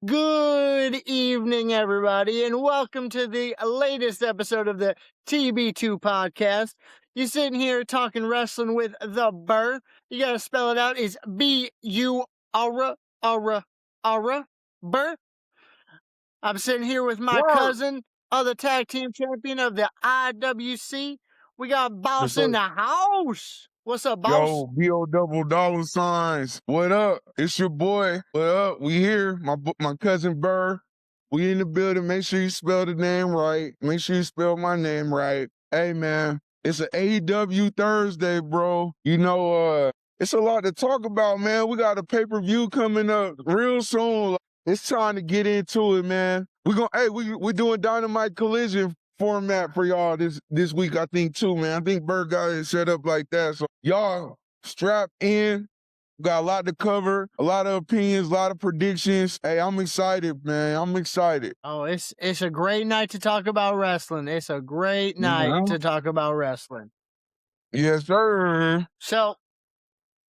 Good evening, everybody, and welcome to the latest episode of the TB2 podcast. You're sitting here talking wrestling with the Burr. You gotta spell it out. It's B-U-R-R-R-R, Burr. I'm sitting here with my cousin, other tag team champion of the IWC. We got Boss in the house. What's up, Boss? Yo, B.O. double dollar signs. What up? It's your boy. What up? We here. My cousin Burr. We in the building. Make sure you spell the name right. Make sure you spell my name right. Hey, man. It's an AEW Thursday, bro. You know, it's a lot to talk about, man. We got a pay-per-view coming up real soon. It's time to get into it, man. We're doing Dynamite Collision format for y'all this week, I think, too, man. I think Bird got it set up like that. So y'all strap in. Got a lot to cover, a lot of opinions, a lot of predictions. Hey, I'm excited, man. I'm excited. Oh, it's a great night to talk about wrestling. It's a great night to talk about wrestling. Yes, sir. So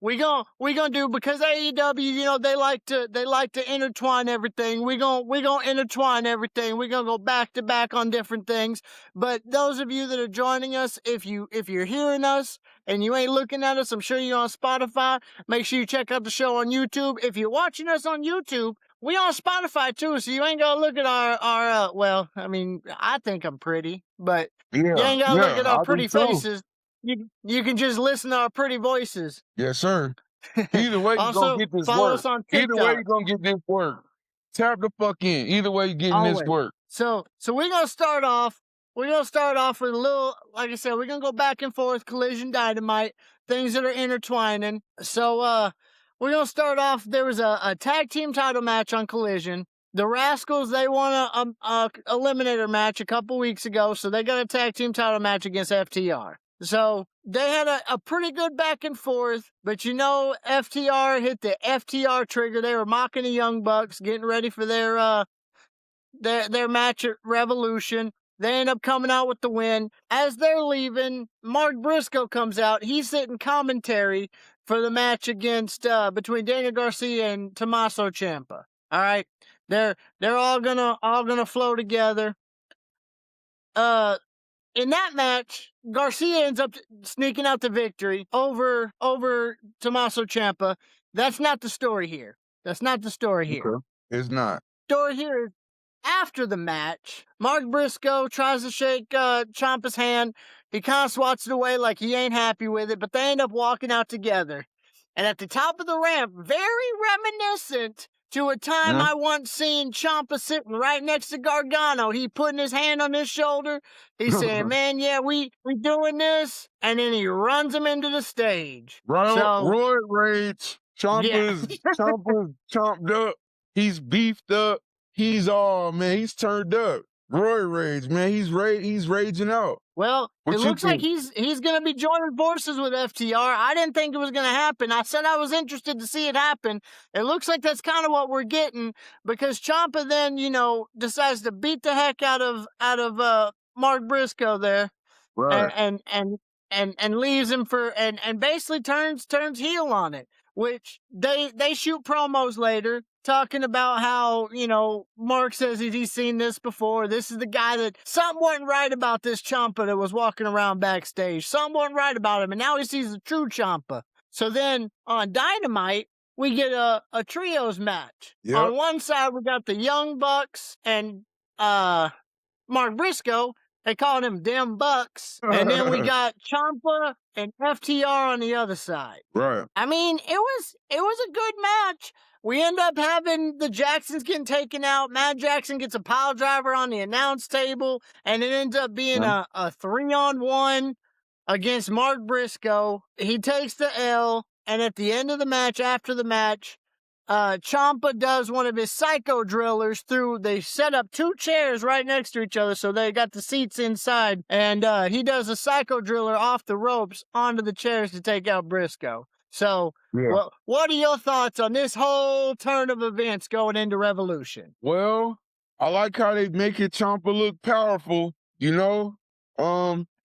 we gonna do, because AEW, you know, they like to intertwine everything. We gonna intertwine everything. We're gonna go back to back on different things. But those of you that are joining us, if you're hearing us and you ain't looking at us, I'm sure you're on Spotify. Make sure you check out the show on YouTube. If you're watching us on YouTube, we on Spotify too, so you ain't gotta look at our well, I mean, I think I'm pretty, but you ain't gotta look at our pretty faces. You can just listen to our pretty voices. Yes, sir. Either way, you're going to get this follow work. us on TikTok. Either way, you're going to get this work. Tap the fuck in. Either way, you're getting this work. So we're going to start off. We're going to start off with a little, like I said, we're going to go back and forth, Collision Dynamite, things that are intertwining. So we're going to start off. There was a tag team title match on Collision. The Rascals, they won a eliminator match a couple weeks ago, so they got a tag team title match against FTR. So they had a pretty good back and forth, but you know, FTR hit the FTR trigger. They were mocking the Young Bucks, getting ready for their match at Revolution. They end up coming out with the win. As they're leaving, Mark Briscoe comes out. He's sitting commentary for the match against between Daniel Garcia and Tommaso Ciampa. All right, they're all gonna flow together. In that match, Garcia ends up sneaking out the victory over Tommaso Ciampa. That's not the story here. That's not the story here. Okay. It's not. Story here is, after the match, Mark Briscoe tries to shake Ciampa's hand. He kind of swats it away like he ain't happy with it, but they end up walking out together. And at the top of the ramp, very reminiscent to a time I once seen Ciampa sitting right next to Gargano. He putting his hand on his shoulder. He's saying, man, yeah, we doing this. And then he runs him into the stage. Roy Rage. Ciampa's chomped up. He's beefed up. He's turned up. Roy Rage, man, he's raging out. Well, it looks like he's going to be joining forces with FTR. I didn't think it was going to happen. I said I was interested to see it happen. It looks like that's kind of what we're getting, because Ciampa then, you know, decides to beat the heck out of Mark Briscoe there, right, and leaves him and basically turns heel on it. Which they shoot promos later, talking about how, you know, Mark says he's seen this before. This is the guy that something wasn't right about this Ciampa that was walking around backstage. Something wasn't right about him, and now he sees the true Ciampa. So then on Dynamite, we get a trios match. Yep. On one side, we got the Young Bucks and Mark Briscoe. They called him Dem Bucks. And then we got Ciampa and FTR on the other side. Right. I mean, it was a good match. We end up having the Jacksons getting taken out. Matt Jackson gets a pile driver on the announce table, and it ends up being a 3-on-1 against Mark Briscoe. He takes the L, and at the end of the match, after the match, Ciampa does one of his psycho drillers through. They set up two chairs right next to each other, so they got the seats inside, and he does a psycho driller off the ropes onto the chairs to take out Briscoe. So, what are your thoughts on this whole turn of events going into Revolution? Well, I like how they make it Ciampa look powerful. You know,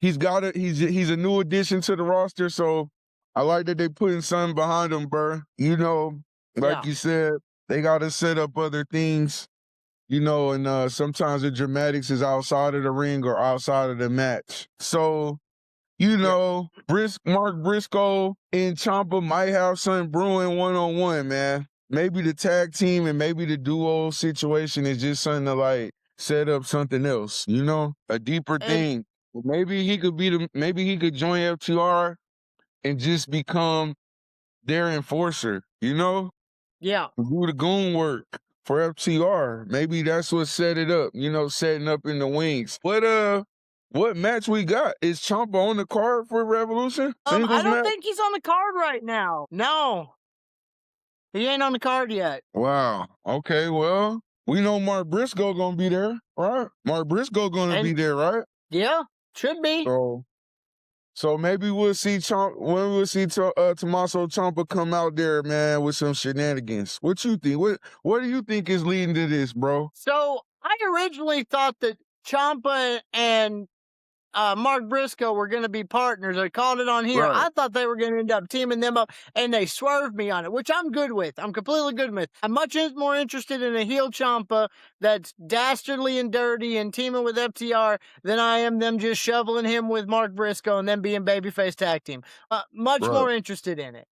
he's a new addition to the roster, so I like that they putting something behind him, bro. You know. Like you said, they got to set up other things, you know, and sometimes the dramatics is outside of the ring or outside of the match. So, you know, Mark Briscoe and Ciampa might have something brewing one-on-one, man. Maybe the tag team and maybe the duo situation is just something to like set up something else, you know, a deeper And thing. Maybe he could maybe he could join FTR and just become their enforcer, you know? yeah. Do the goon work for FTR. Maybe that's what set it up, you know, setting up in the wings. What match we got? Is Ciampa on the card for Revolution? I Singles don't match? think he's on the card right now. No. He ain't on the card yet. Wow. Okay, well, we know Mark Briscoe gonna be there, right? Mark Briscoe gonna be there, right? Yeah, should be. So maybe we'll see Tommaso Ciampa come out there, man, with some shenanigans. What you think? What do you think is leading to this, bro? So I originally thought that Ciampa and Mark Briscoe were going to be partners. I called it on here. Right. I thought they were going to end up teaming them up, and they swerved me on it, which I'm good with. I'm completely good with. I'm much more interested in a heel Ciampa that's dastardly and dirty and teaming with FTR than I am them just shoveling him with Mark Briscoe and then being babyface tag team. Much more interested in it.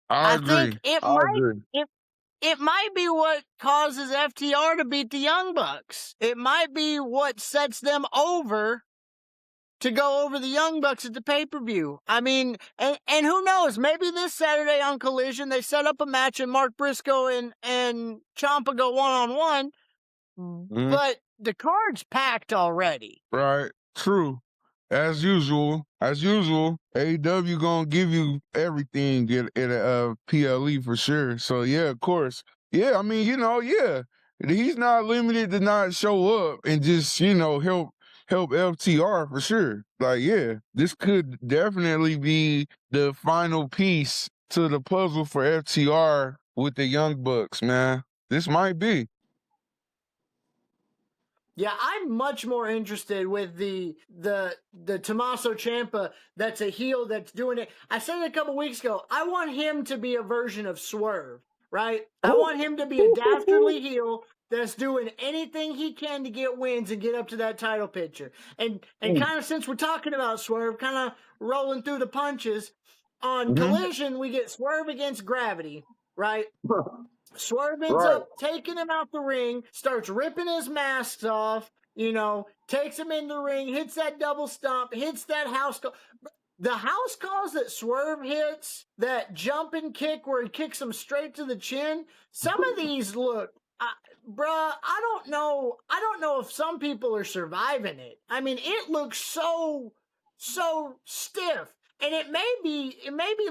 I agree. think it might be what causes FTR to beat the Young Bucks. It might be what sets them over to go over the Young Bucks at the pay-per-view. I mean, and who knows? Maybe this Saturday on Collision, they set up a match and Mark Briscoe and Ciampa go one-on-one, but the card's packed already. Right. True. As usual, AEW gonna give you everything at a PLE for sure. So yeah, of course. Yeah, I mean, you know, yeah. He's not limited to not show up and just, you know, help FTR for sure. Like, yeah, this could definitely be the final piece to the puzzle for FTR with the Young Bucks, man. This might be. Yeah, I'm much more interested with the Tommaso Ciampa that's a heel that's doing it. I said it a couple weeks ago. I want him to be a version of Swerve, right? I want him to be a dastardly heel that's doing anything he can to get wins and get up to that title picture. And kind of since we're talking about Swerve, kind of rolling through the punches, on Collision, we get Swerve against Gravity, right? Swerve ends up taking him out the ring, starts ripping his masks off, you know, takes him in the ring, hits that double stomp, hits that house call. The house calls that Swerve hits, that jumping kick where he kicks him straight to the chin, some of these look, bruh, I don't know if some people are surviving it. I mean, it looks so stiff. And it may be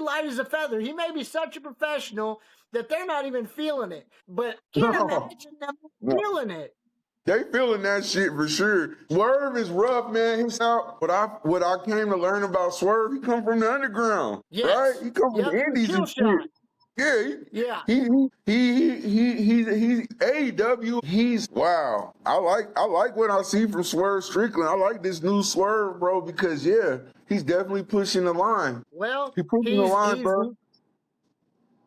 light as a feather. He may be such a professional that they're not even feeling it. But can't imagine them feeling it. They feeling that shit for sure. Swerve is rough, man. He's out. What I came to learn about Swerve, he come from the underground, right? He come from the indies and shit. Yeah, he's AEW. He's wow. I like what I see from Swerve Strickland. I like this new Swerve, bro, because yeah, he's definitely pushing the line. Well, he's pushing the line, bro.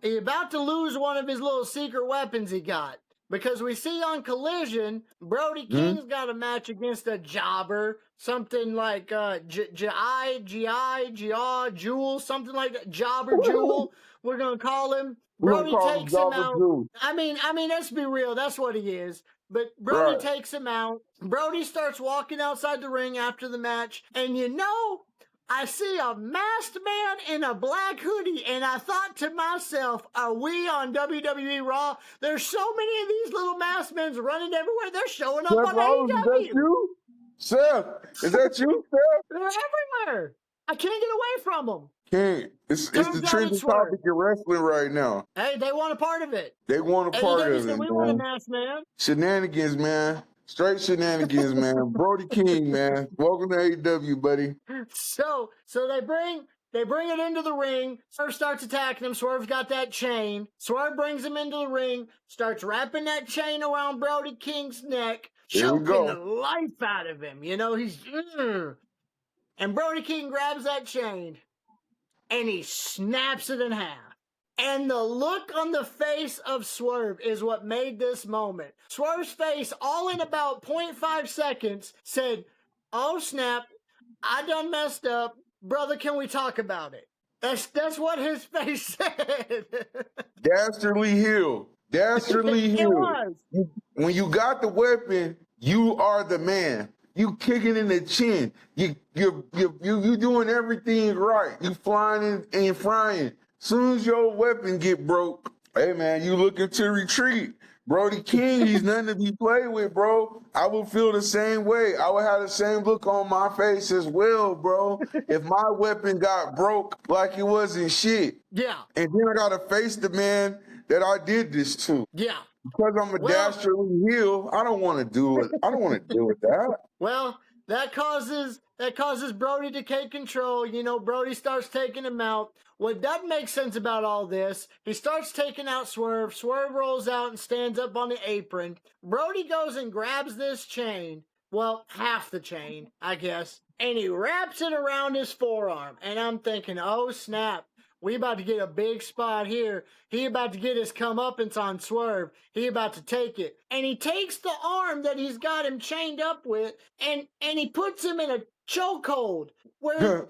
He's about to lose one of his little secret weapons he got. Because we see on Collision, Brody King's got a match against a jobber, something like Jewel, something like that. Jobber Jewel, we're going to call him. Brody takes him out. I mean, let's be real, that's what he is. But Brody takes him out. Brody starts walking outside the ring after the match, and you know, I see a masked man in a black hoodie, and I thought to myself, are we on WWE Raw? There's so many of these little masked men running everywhere. They're showing up on AEW. Is that you? Seth, is that you, Seth? They're everywhere. I can't get away from them. Can't. It's the trending topic in wrestling right now. Hey, they want a part of it. They want a part of it, we want a masked man. Shenanigans, man. Straight shenanigans, man. Brody King, man. Welcome to AEW, buddy. So they bring it into the ring. Swerve starts attacking him. Swerve's got that chain. Swerve brings him into the ring, starts wrapping that chain around Brody King's neck, choking the life out of him. You know, he's... And Brody King grabs that chain, and he snaps it in half. And the look on the face of Swerve is what made this moment. Swerve's face, all in about 0.5 seconds, said, "Oh snap, I done messed up. Brother, can we talk about it?" That's what his face said. Dastardly heel. Dastardly It heel. was. When you got the weapon, you are the man. You kicking in the chin. You doing everything right. You flying and frying. Soon as your weapon get broke, hey man, you looking to retreat. Brody King, he's nothing to be played with, bro. I would feel the same way. I would have the same look on my face as well, bro. If my weapon got broke like it wasn't shit. Yeah. And then I gotta face the man that I did this to. Yeah. Because I'm a dastardly heel, I don't want to do it. I don't want to deal with that. Well, that causes Brody to take control. You know, Brody starts taking him out. What doesn't make sense about all this, he starts taking out Swerve. Swerve rolls out and stands up on the apron. Brody goes and grabs this chain. Well, half the chain, I guess. And he wraps it around his forearm. And I'm thinking, oh snap. We about to get a big spot here. He about to get his comeuppance on Swerve. He about to take it. And he takes the arm that he's got him chained up with and he puts him in a chokehold where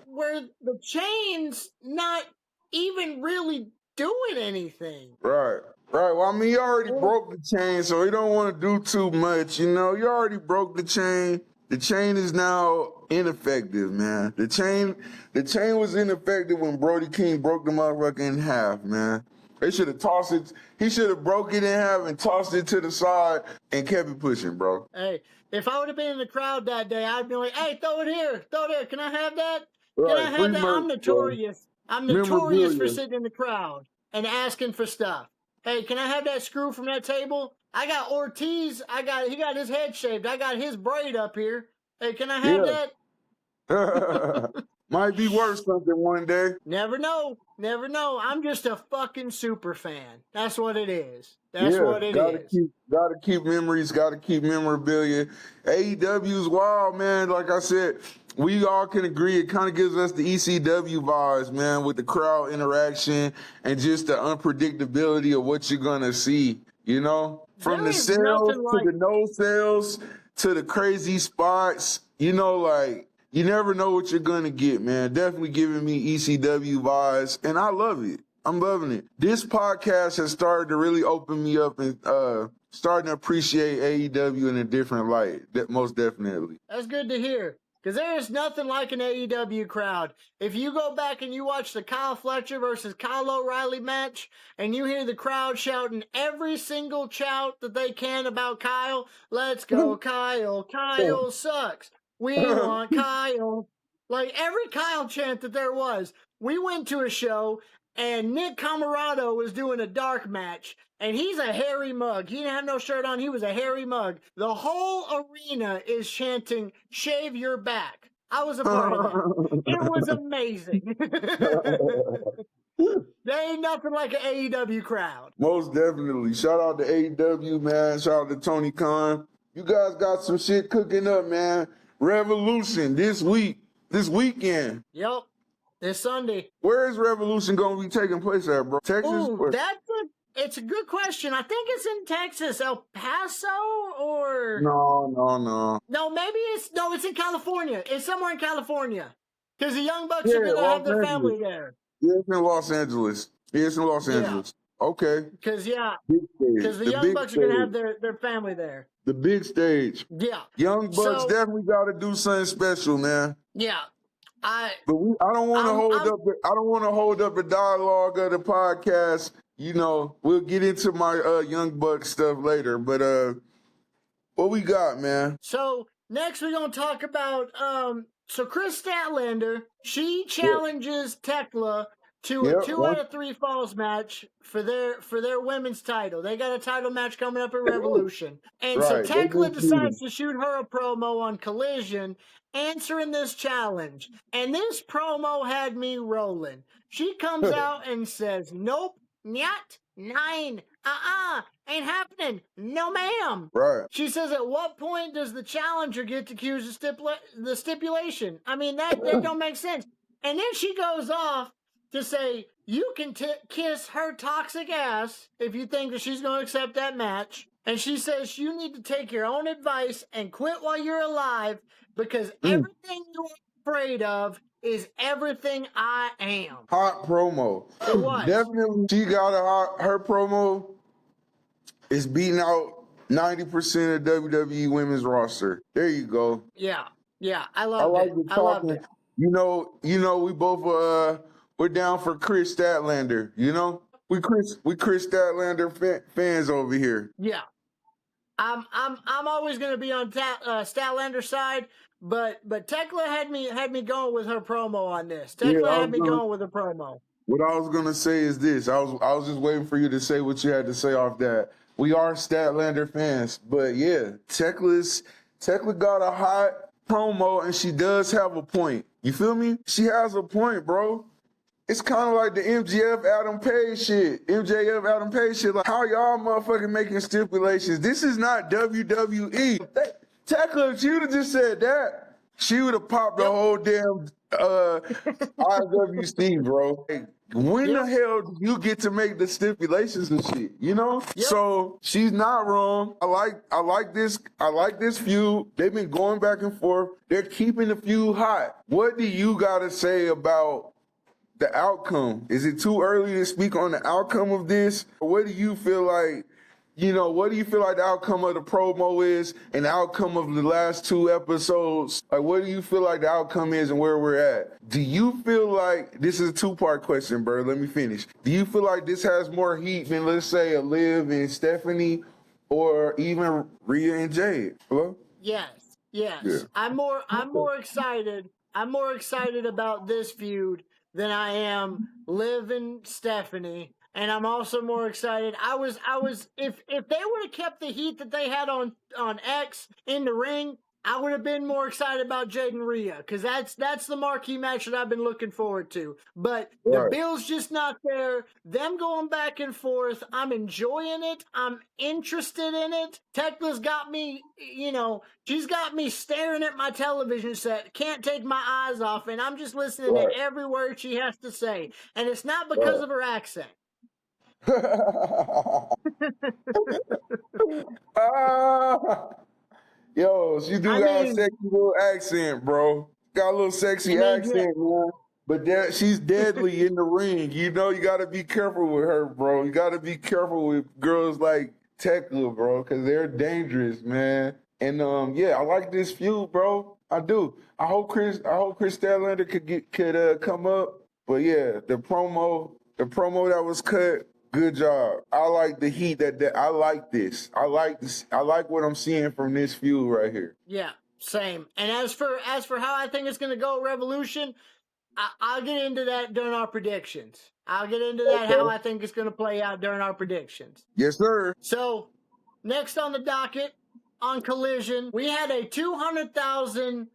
the chain's not even really doing anything. Right. Well, I mean, you already broke the chain, so you don't want to do too much. You know, you already broke the chain. The chain is now ineffective, man. The chain was ineffective when Brody King broke the motherfucker in half, man. They should have tossed it. He should have broke it in half and tossed it to the side and kept it pushing, bro. Hey, if I would have been in the crowd that day, I'd be like, "Hey, throw it here. Can I have that? Right. Can I have that?" I'm notorious. Bro. I'm notorious for sitting in the crowd and asking for stuff. Hey, can I have that screw from that table? I got Ortiz. He got his head shaved. I got his braid up here. Hey, can I have that? Might be worth something one day. Never know. Never know. I'm just a fucking super fan. That's what it is. That's what it is. Gotta keep memories. Gotta keep memorabilia. AEW's wild, man. Like I said, we all can agree. It kind of gives us the ECW vibes, man, with the crowd interaction and just the unpredictability of what you're gonna see. You know, from the sales to the no sales to the crazy spots. You know, like. You never know what you're going to get, man. Definitely giving me ECW vibes, and I love it. I'm loving it. This podcast has started to really open me up and starting to appreciate AEW in a different light, most definitely. That's good to hear, because there is nothing like an AEW crowd. If you go back and you watch the Kyle Fletcher versus Kyle O'Reilly match, and you hear the crowd shouting every single shout that they can about Kyle, "Let's go, Kyle. Kyle sucks. We want Kyle." Like every Kyle chant that there was. We went to a show and Nick Camarado was doing a dark match and he's a hairy mug. He didn't have no shirt on. He was a hairy mug. The whole arena is chanting, "Shave your back." I was a part of that. It was amazing. There ain't nothing like an AEW crowd. Most definitely. Shout out to AEW, man. Shout out to Tony Khan. You guys got some shit cooking up, man. Revolution this weekend. Yep, this Sunday. Where is Revolution going to be taking place at, bro? Texas? Ooh, it's a good question. I think it's in Texas, El Paso, or no. No, maybe it's in California. It's somewhere in California, because the Young Bucks are gonna have their family there. Yeah, it's in Los Angeles. Okay. Because the Young Bucks are gonna have their family there. The big stage. Yeah. Young Bucks definitely got to do something special, man. Yeah. I don't want to hold up the dialogue of the podcast. You know, we'll get into my Young Bucks stuff later, but what we got, man? So next we're gonna talk about so Chris Statlander, she challenges Tekla to a 2 out of 3 falls match for their women's title. They got a title match coming up at Revolution. And so Tekla decides to shoot her a promo on Collision, answering this challenge. And this promo had me rolling. She comes out and says, "Nope, not, nine, ain't happening, no ma'am." Right. She says, "At what point does the challenger get to choose the stipulation?" I mean, that don't make sense. And then she goes off to say, you can kiss her toxic ass if you think that she's going to accept that match. And she says you need to take your own advice and quit while you're alive because everything you're afraid of is everything I am. Hot promo. It was. Definitely, she got her promo is beating out 90% of WWE women's roster. There you go. Yeah. I loved it. I loved it. You know, we both we're down for Chris Statlander. You know, we Chris Statlander fans over here. Yeah, I'm always gonna be on Statlander's side, but Tekla had me going with her promo on this. Tekla had me going with a promo. What I was gonna say is this. I was just waiting for you to say what you had to say off that. We are Statlander fans, but yeah, Tekla got a hot promo and she does have a point. You feel me? She has a point, bro. It's kind of like the MJF Adam Page shit. Like, how y'all motherfucking making stipulations? This is not WWE. Tekla, if she would have just said that, she would have popped the whole damn IWC, bro. Like, when the hell do you get to make the stipulations and shit? You know? So she's not wrong. I like this feud. They've been going back and forth. They're keeping the feud hot. What do you gotta say about the outcome? Is it too early to speak on the outcome of this? What do you feel like? What do you feel like the outcome of the promo is and the outcome of the last 2 episodes? Like, what do you feel like the outcome is and where we're at? Do you feel like, this is a 2-part question, bro. Let me finish. Do you feel like this has more heat than, let's say, a Liv and Stephanie or even Rhea and Jade? Hello? Yes. Yeah. I'm more excited. I'm more excited about this feud than I am Liv and Stephanie. And I'm also more excited. I was if they would have kept the heat that they had on X in the ring, I would have been more excited about Jade and Rhea because that's the marquee match that I've been looking forward to. But the build's just not there. Them going back and forth, I'm enjoying it. I'm interested in it. Tekla's got me, she's got me staring at my television set. Can't take my eyes off, and I'm just listening to every word she has to say. And it's not because of her accent. Yo, she got a sexy little accent, bro. Got a little sexy accent, man. But she's deadly in the ring. You gotta be careful with her, bro. You gotta be careful with girls like Tekla, bro, because they're dangerous, man. And I like this feud, bro. I do. I hope Chris Statlander could come up. But yeah, the promo that was cut. Good job. I like the heat that I like this. I like this. I like what I'm seeing from this feud right here. Yeah, same. And as for how I think it's going to go Revolution, I'll get into that during our predictions. I'll get into that how I think it's going to play out during our predictions. Yes, sir. So, next on the docket on Collision, we had a $200,000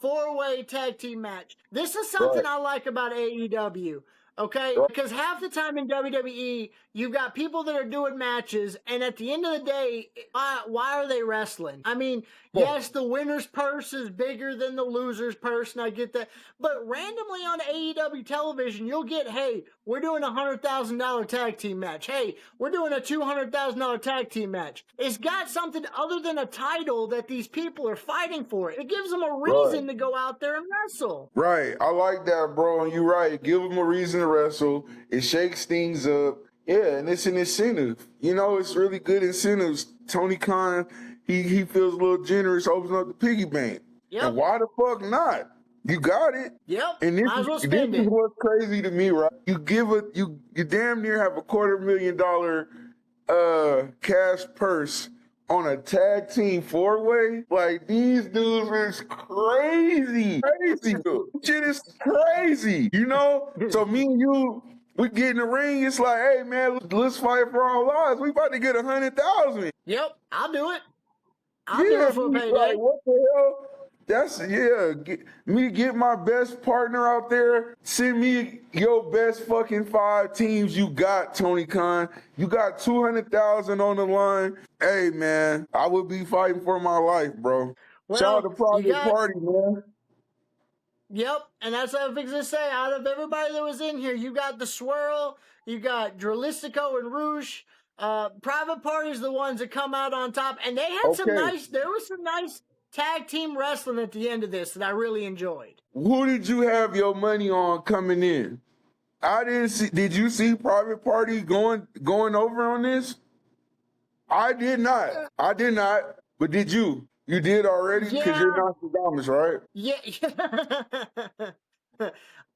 4-way tag team match. This is something I like about AEW. Okay, because half the time in WWE, you've got people that are doing matches, and at the end of the day, why are they wrestling? I mean, yes, the winner's purse is bigger than the loser's purse, and I get that. But randomly on AEW television, you'll get, hey, we're doing a $100,000 tag team match. Hey, we're doing a $200,000 tag team match. It's got something other than a title that these people are fighting for. It gives them a reason to go out there and wrestle. Right. I like that, bro. And you're right. Give them a reason to wrestle. It shakes things up. Yeah, and it's an incentive. It's really good incentives. Tony Khan, he feels a little generous, opens up the piggy bank. Yep. And why the fuck not? You got it. Yep. And this is what's crazy to me, right? You damn near have $250,000 cash purse on a tag team 4-way. Like, these dudes is crazy. Shit is crazy. So me and you, we get in the ring, it's like, hey man, let's fight for our lives. We about to get 100,000. Yep, I'll do it. I'll do it for a payday. Like, what the hell? Get my best partner out there. Send me your best fucking 5 teams you got, Tony Khan. You got 200,000 on the line. Hey man, I would be fighting for my life, bro. Shout out to Private Party, man. Yep, and that's what I was going to say. Out of everybody that was in here, you got the Swirl, you got Dralistico and Roosh. Private Party's the ones that come out on top, and they had some Okay, nice. There was some nice tag team wrestling at the end of this that I really enjoyed. who did you have your money on coming in? I didn't see. Did you see Private Party going over on this? I did not. I did not. But did you? You did already because you're Yeah, Nostradamus, right? yeah. You I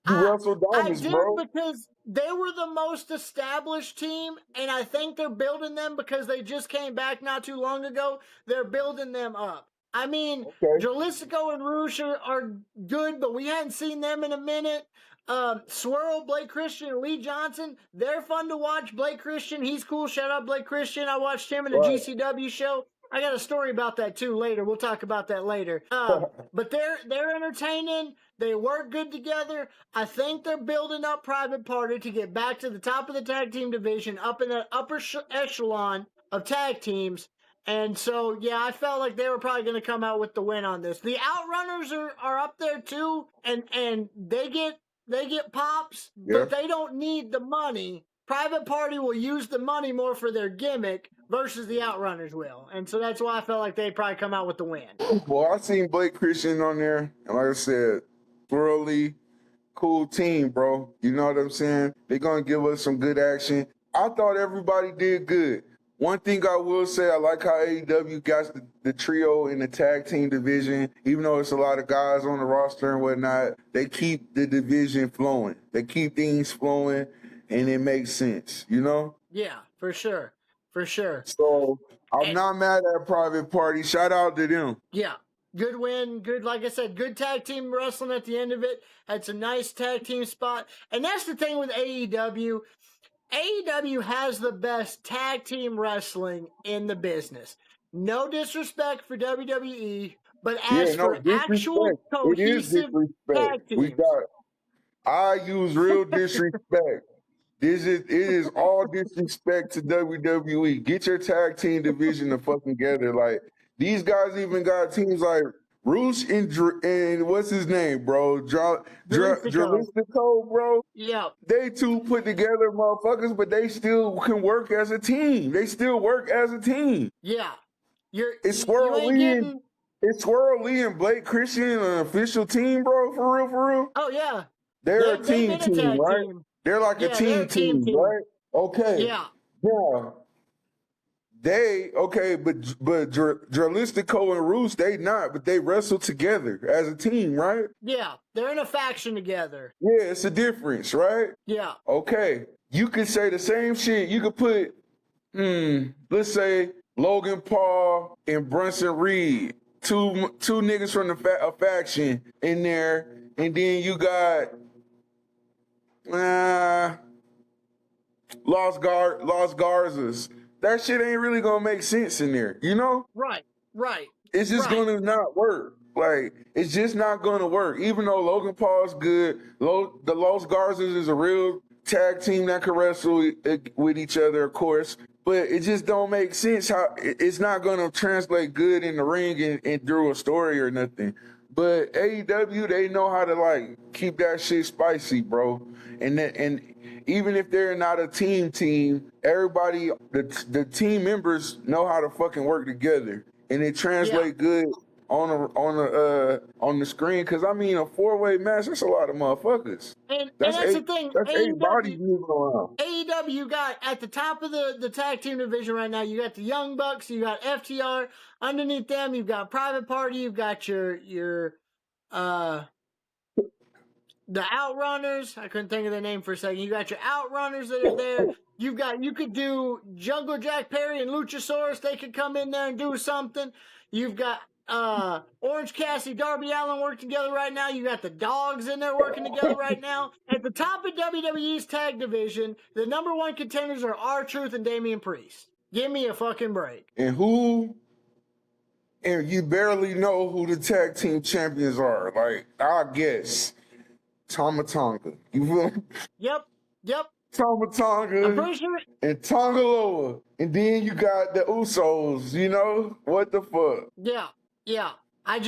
I Nostradamus, did bro. because they were the most established team, and I think they're building them because they just came back not too long ago. They're building them up. I mean, Okay. Jalisco and Roosh are good, but we hadn't seen them in a minute. Swirl, Blake Christian, and Lee Johnson, they're fun to watch. Blake Christian, he's cool. Shout out Blake Christian. I watched him in a Right. GCW show. I got a story about that too later. We'll talk about that later. But they're entertaining. They work good together. I think they're building up Private Party to get back to the top of the tag team division, up in the upper echelon of tag teams. And so, yeah, I felt like they were probably going to come out with the win on this. The Outrunners are up there too, and they get pops, Yeah. but they don't need the money. Private Party will use the money more for their gimmick versus the Outrunners will. And so that's why I felt like they'd probably come out with the win. Well, I seen Blake Christian on there, and like I said, thoroughly cool team, bro. You know what I'm saying? They're gonna give us some good action. I thought everybody did good. One thing I will say, I like how AEW got the trio in the tag team division. Even though it's a lot of guys on the roster and whatnot, they keep the division flowing. They keep things flowing, and it makes sense, you know? Yeah, for sure. For sure. So I'm not mad at Private Party. Shout out to them. Yeah. Good win. Good, like I said, good tag team wrestling at the end of it. Had some nice tag team spot. And that's the thing with AEW. AEW has the best tag team wrestling in the business. No disrespect for WWE, but as for actual It is cohesive tag disrespect. teams, I use real disrespect. It is all disrespect to WWE. Get your tag team division to fucking together. Like, these guys even got teams like Roosh and what's his name, bro? Dralistico, bro. yeah, They two put together motherfuckers, but they still can work as a team. They still work as a team. yeah. It's You Swirl ain't Lee getting. it's Swirl Lee and Blake Christian an official team, bro? For real, for real? Oh yeah, They're a they've team, been a tag right? team. They're like a Yeah, they're team, a team. right? Okay. Yeah, Yeah. But Dralistico and Roos, they not, but they wrestle together as a team, right? yeah. They're in a faction together. Yeah, it's a difference, right? Yeah, Okay. You could say the same shit. You could put, let's say Logan Paul and Brunson Reed, two niggas from a faction in there, and then you got Los Garzas. That shit ain't really gonna make sense in there, you know? right. It's just gonna not work. Like, it's just not gonna work. Even though Logan Paul's good, the Los Garzas is a real tag team that can wrestle with each other, of course. But it just don't make sense how it's not gonna translate good in the ring and through a story or nothing. But AEW, they know how to like keep that shit spicy, bro. And even if they're not a team, everybody, the team members know how to fucking work together, and it translate good on the screen. Cause I mean, a 4-way match, that's a lot of motherfuckers. And that's the thing. That's 8 bodies moving around. AEW got at the top of the tag team division right now. You got the Young Bucks, you got FTR. Underneath them, you've got Private Party. You've got your the Outrunners. I couldn't think of their name for a second. You got your Outrunners that are there. You could do Jungle Jack Perry and Luchasaurus. They could come in there and do something. You've got Orange Cassidy, Darby Allin working together right now. You got the Dogs in there working together right now. At the top of WWE's tag division, the number one contenders are R-Truth and Damian Priest. Give me a fucking break. And you barely know who the tag team champions are. Like, I guess Tama Tonga. You feel me? Yep. Tama Tonga I'm pretty sure. and Tongaloa. And then you got the Usos, you know? What the fuck? Yeah. I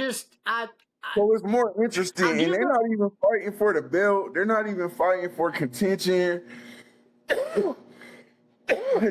So it's more I'll interesting, and give they're them. not even fighting for the belt. They're not even fighting for contention.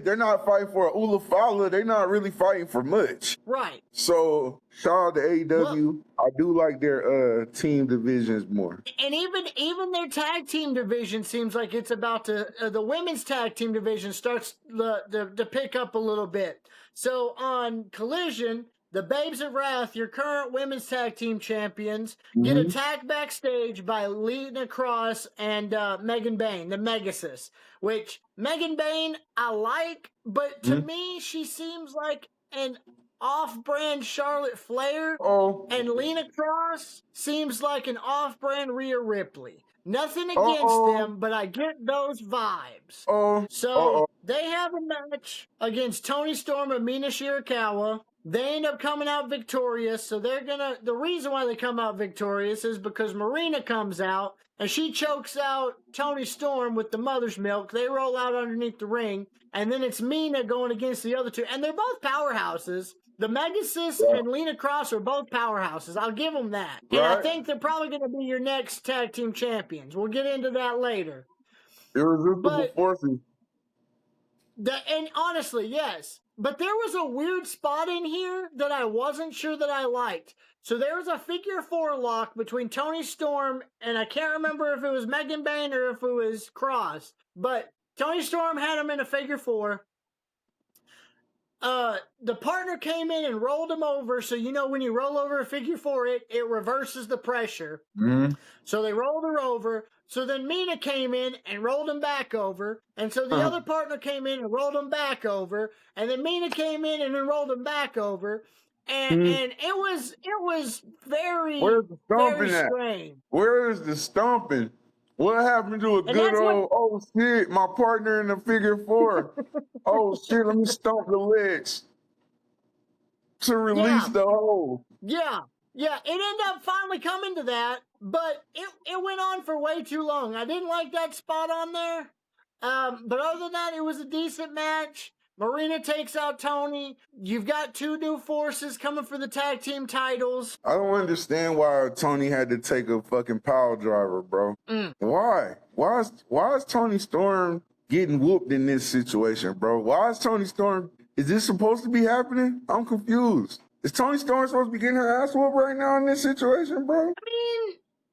They're not fighting for a Ulafala. They're not really fighting for much. Right. So shout out to Well, AEW. I do like their team divisions more. and even their tag team division seems like it's about to. The women's tag team division starts to pick up a little bit. So on Collision, the Babes of Wrath, your current women's tag team champions, get Mm-hmm. attacked backstage by Lena Cross and Megan Bayne, the Megasis. Which Megan Bayne I like, but to Mm-hmm. me she seems like an off-brand Charlotte Flair. Oh, And Lena Cross seems like an off-brand Rhea Ripley. Nothing against oh, them, but I get those vibes. oh, So they have a match against Tony Storm and Mina Shirakawa. They end up coming out victorious. So the reason why they come out victorious is because Marina comes out and she chokes out Tony Storm with the mother's milk. They roll out underneath the ring. And then it's Mina going against the other two. And they're both powerhouses. The Megasis and Lena Cross are both powerhouses. I'll give them that. And I think they're probably going to be your next tag team champions. We'll get into that later. Irresistible forces. And honestly, yes. But there was a weird spot in here that I wasn't sure that I liked. So there was a figure 4 lock between Tony Storm and I can't remember if it was Megan Bayne or if it was Cross. But Tony Storm had him in a figure 4. The partner came in and rolled him over. So, when you roll over a figure 4, it reverses the pressure. Mm-hmm. So they rolled her over. So then Mina came in and rolled him back over. And so the other partner came in and rolled him back over. And then Mina came in and then rolled him back over. And it was very, Where's the stomping very at? strange. Where is the stomping? What happened to a good old, oh shit, my partner in the figure 4. Oh shit, let me stomp the legs to release the hole. Yeah, it ended up finally coming to that, but it went on for way too long. I didn't like that spot on there. But other than that, it was a decent match. Marina takes out Tony. You've got 2 new forces coming for the tag team titles. I don't understand why Tony had to take a fucking pile driver, bro. Why? Why is Tony Storm getting whooped in this situation, bro? Why is Tony Storm? Is this supposed to be happening? I'm confused. Is Tony Storm supposed to be getting her ass whooped right now in this situation, bro? I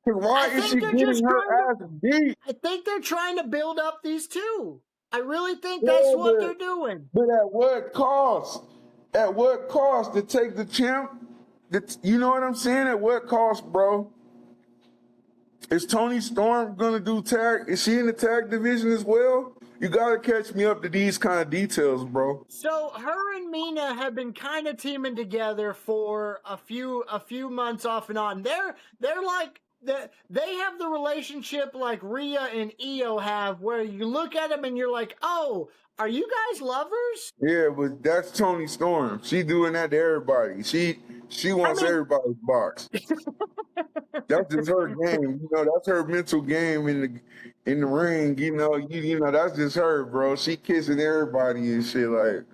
mean, why is she getting her ass beat? I think they're trying to build up these 2. I really think that's what they're doing. But at what cost? At what cost to take the champ? You know what I'm saying? At what cost, bro? Is Tony Storm gonna do tag? Is she in the tag division as well? You gotta catch me up to these kind of details, bro. So her and Mina have been kind of teaming together for a few months off and on. They're like they have the relationship like Rhea and Io have, where you look at them and you're like, oh, are you guys lovers? Yeah, but that's Tony Storm. She doing that to everybody. She wants everybody's box. That's just her game. That's her mental game in the ring. You know, that's just her, bro. She kissing everybody and shit. Like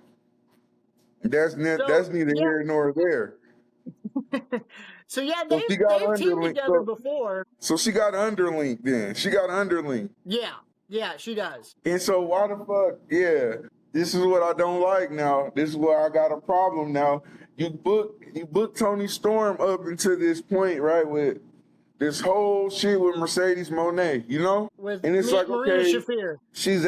that's neither here nor there. So yeah, they've teamed together before. So she got an underlink then. She got an underlink. Yeah, she does. And so why the fuck? Yeah, this is what I don't like now. This is where I got a problem now. You book Tony Storm up until this point, right? With this whole shit with Mercedes Moné, and it's like, okay, Shafir. She's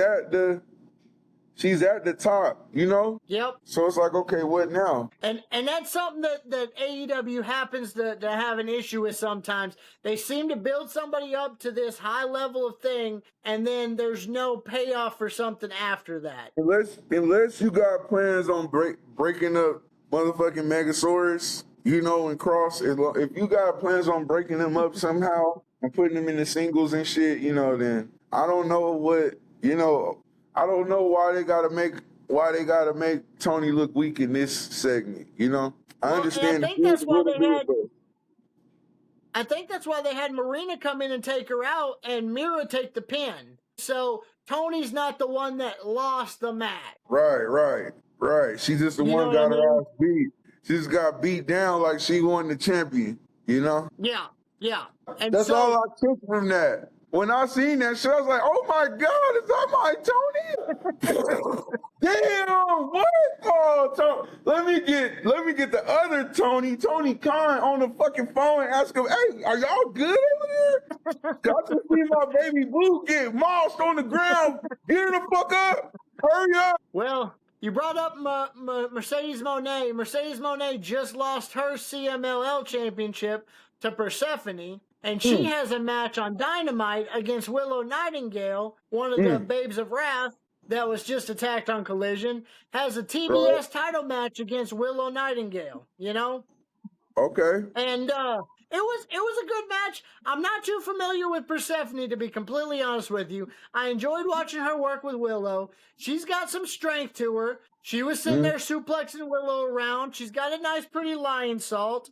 at the top, Yep. So it's like, okay, what now? And that's something that AEW happens to have an issue with sometimes. They seem to build somebody up to this high level of thing, and then there's no payoff for something after that. Unless you got plans on breaking up motherfucking Megasaurus, and Cross, if you got plans on breaking them up somehow and putting them in the singles and shit, then I don't know what, I don't know why they gotta make Tony look weak in this segment. I understand. I think that's why they had Marina come in and take her out, and Mira take the pin. So Tony's not the one that lost the match. Right. She's just the one got her ass beat. She just got beat down like she won the champion. you know? Yeah, yeah. And That's so, all I took from that. When I seen that shit, I was like, oh my God, is that my Tony? Damn, what? Oh, let me get the other Tony Khan on the fucking phone and ask him, hey, are y'all good over there? Got to see my baby boo get mossed on the ground. Get her the fuck up. Hurry up. well, you brought up Mercedes Moné. Mercedes Moné just lost her CMLL championship to Persephone, and she has a match on Dynamite against Willow Nightingale, one of the Babes of Wrath that was just attacked on Collision, has a TBS title match against Willow Nightingale, you know? Okay. And it was a good match. I'm not too familiar with Persephone, to be completely honest with you. I enjoyed watching her work with Willow. She's got some strength to her. She was sitting there suplexing Willow around. She's got a nice, pretty lion salt.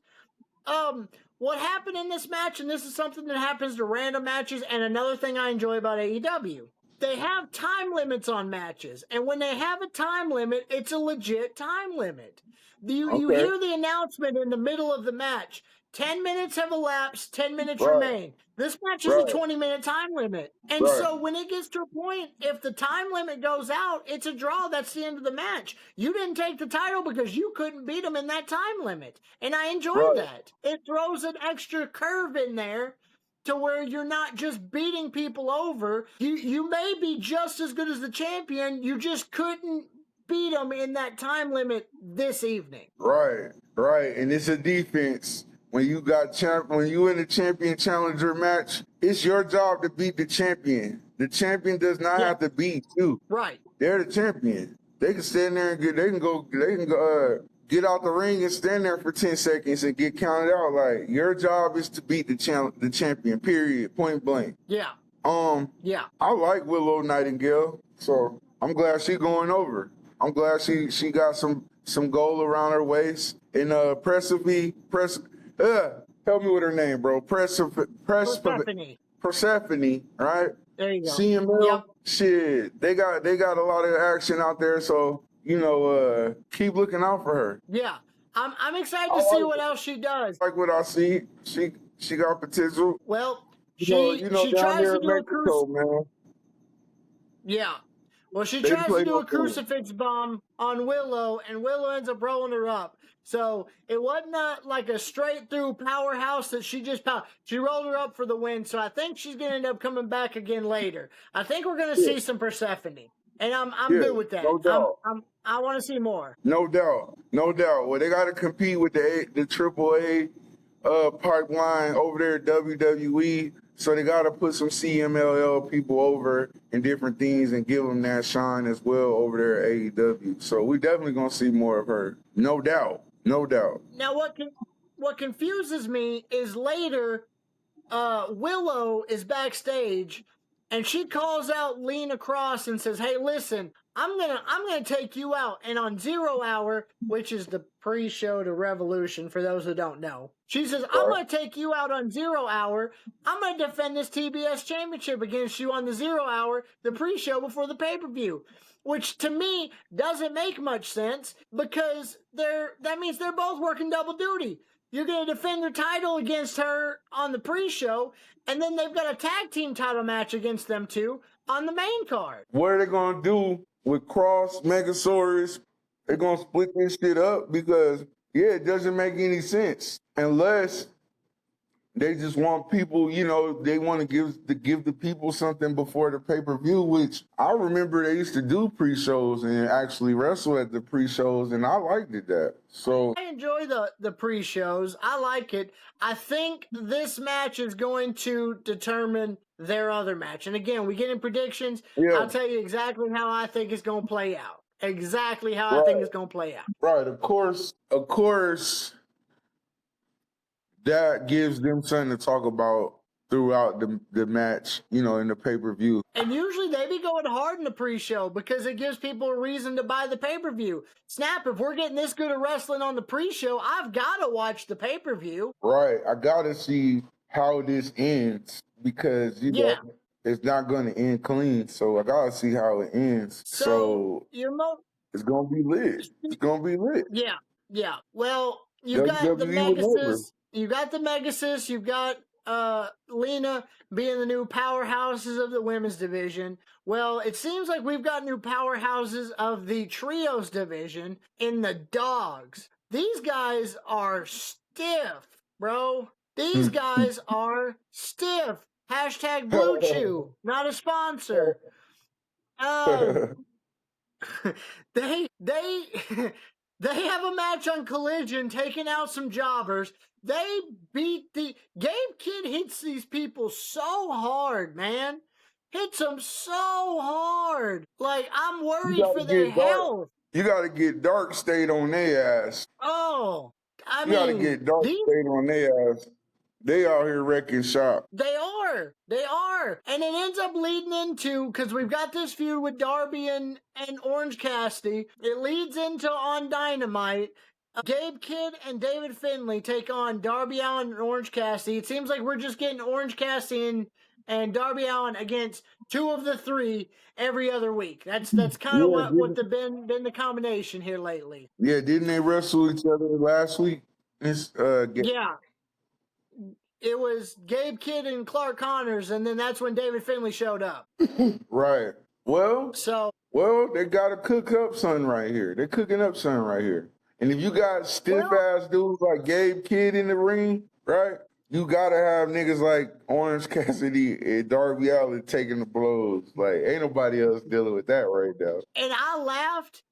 What happened in this match, and this is something that happens to random matches, and another thing I enjoy about AEW, they have time limits on matches, and when they have a time limit, it's a legit time limit. You hear the announcement in the middle of the match. 10 minutes have elapsed, 10 minutes remain. This match is a 20-minute time limit. And so when it gets to a point, if the time limit goes out, it's a draw. That's the end of the match. You didn't take the title because you couldn't beat them in that time limit. And I enjoy that. It throws an extra curve in there to where you're not just beating people over. You may be just as good as the champion. You just couldn't beat them in that time limit this evening. Right. And it's a defense. When you in a champion challenger match, it's your job to beat the champion. The champion does not have to beat you. Right. They're the champion. They can stand there and they can go get out the ring and stand there for 10 seconds and get counted out. Like, your job is to beat the champion, period, point blank. Yeah. I like Willow Nightingale, so I'm glad she's going over. I'm glad she got some gold around her waist. And help me with her name, bro. Persephone, right? There you go. CML, shit. They got a lot of action out there, so keep looking out for her. Yeah, I'm excited to see what else she does. Like what I see, she got potential. Well, she down tries here to in do Mexico, man. Yeah. Well, she tries to do a crucifix bomb on Willow, and Willow ends up rolling her up. So it wasn't like a straight through powerhouse that she just she rolled her up for the win. So I think she's going to end up coming back again later. I think we're going to see some Persephone, and I'm good with that. No doubt. I want to see more. No doubt. Well, they got to compete with the AAA pipeline over there at WWE. So they got to put some CMLL people over in different things and give them that shine as well over there at AEW. So we definitely going to see more of her. No doubt. Now, what confuses me is later, Willow is backstage, and she calls out Lena Cross and says, "Hey, listen, I'm gonna take you out." And on 0 Hour, which is the pre-show to Revolution, for those who don't know, she says, "I'm gonna take you out on 0 Hour. I'm gonna defend this TBS championship against you on the 0 Hour, the pre-show before the pay-per-view." Which to me doesn't make much sense, because that means they're both working double duty. You're going to defend your title against her on the pre-show, and then they've got a tag team title match against them two on the main card. What are they going to do with Cross, Megasaurus? They're going to split this shit up because, it doesn't make any sense unless they just want people, they want to give the people something before the pay-per-view, which I remember they used to do pre-shows and actually wrestle at the pre-shows, and I liked it that. So I enjoy the pre-shows. I like it. I think this match is going to determine their other match. And again, we get in predictions. I'll tell you exactly how I think it's going to play out. Exactly how I think it's going to play out. Right. Of course, that gives them something to talk about throughout the match, in the pay-per-view. And usually they be going hard in the pre-show because it gives people a reason to buy the pay-per-view. Snap, if we're getting this good at wrestling on the pre-show, I've got to watch the pay-per-view. Right. I got to see how this ends because, it's not going to end clean. So I got to see how it ends. So it's going to be lit. It's going to be lit. Yeah. Well, you got the Megasis. you got the Megasis, you've got Lena being the new powerhouses of the women's division. Well, it seems like we've got new powerhouses of the trios division in the Dogs. These guys are stiff, bro. These guys are stiff. Hashtag Blue Chew, not a sponsor. They they have a match on Collision, taking out some jobbers. They beat the Gabe Kidd hits these people so hard, man. Hits them so hard. Like, I'm worried for their health. You gotta get Dark State on their ass. Oh, I You gotta get Dark State on their ass. They out here wrecking shop. They are. They are. And it ends up leading into, because we've got this feud with Darby and Orange Cassidy, it leads into on Dynamite. Gabe Kidd and David Finlay take on Darby Allin and Orange Cassidy. It seems like we're just getting Orange Cassidy and Darby Allin against two of the three every other week. That's kind of what been the combination here lately. Yeah, didn't they wrestle each other last week? Yeah. It was Gabe Kidd and Clark Connors, and then that's when David Finlay showed up. Right. Well, so they got to cook up something right here. They're cooking up something right here. And if you got stiff-ass dudes like Gabe Kidd in the ring, right, you got to have niggas like Orange Cassidy and Darby Allin taking the blows. Like, ain't nobody else dealing with that right now. And I laughed.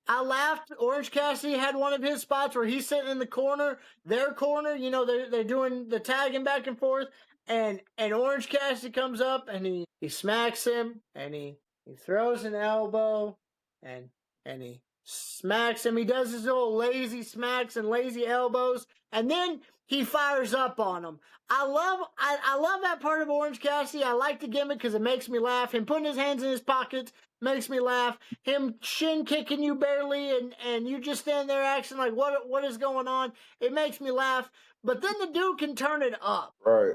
Orange Cassidy had one of his spots where he's sitting in the corner, their corner, you know, they're doing the tagging back and forth. And Orange Cassidy comes up and he smacks him and he throws an elbow and he smacks him. He does his little lazy smacks and lazy elbows, and then he fires up on him. I love that part of Orange Cassidy. I like the gimmick because it makes me laugh. Him putting his hands in his pockets makes me laugh. Him shin kicking you barely and you just stand there acting like what is going on. It makes me laugh. But then the dude can turn it up. Right.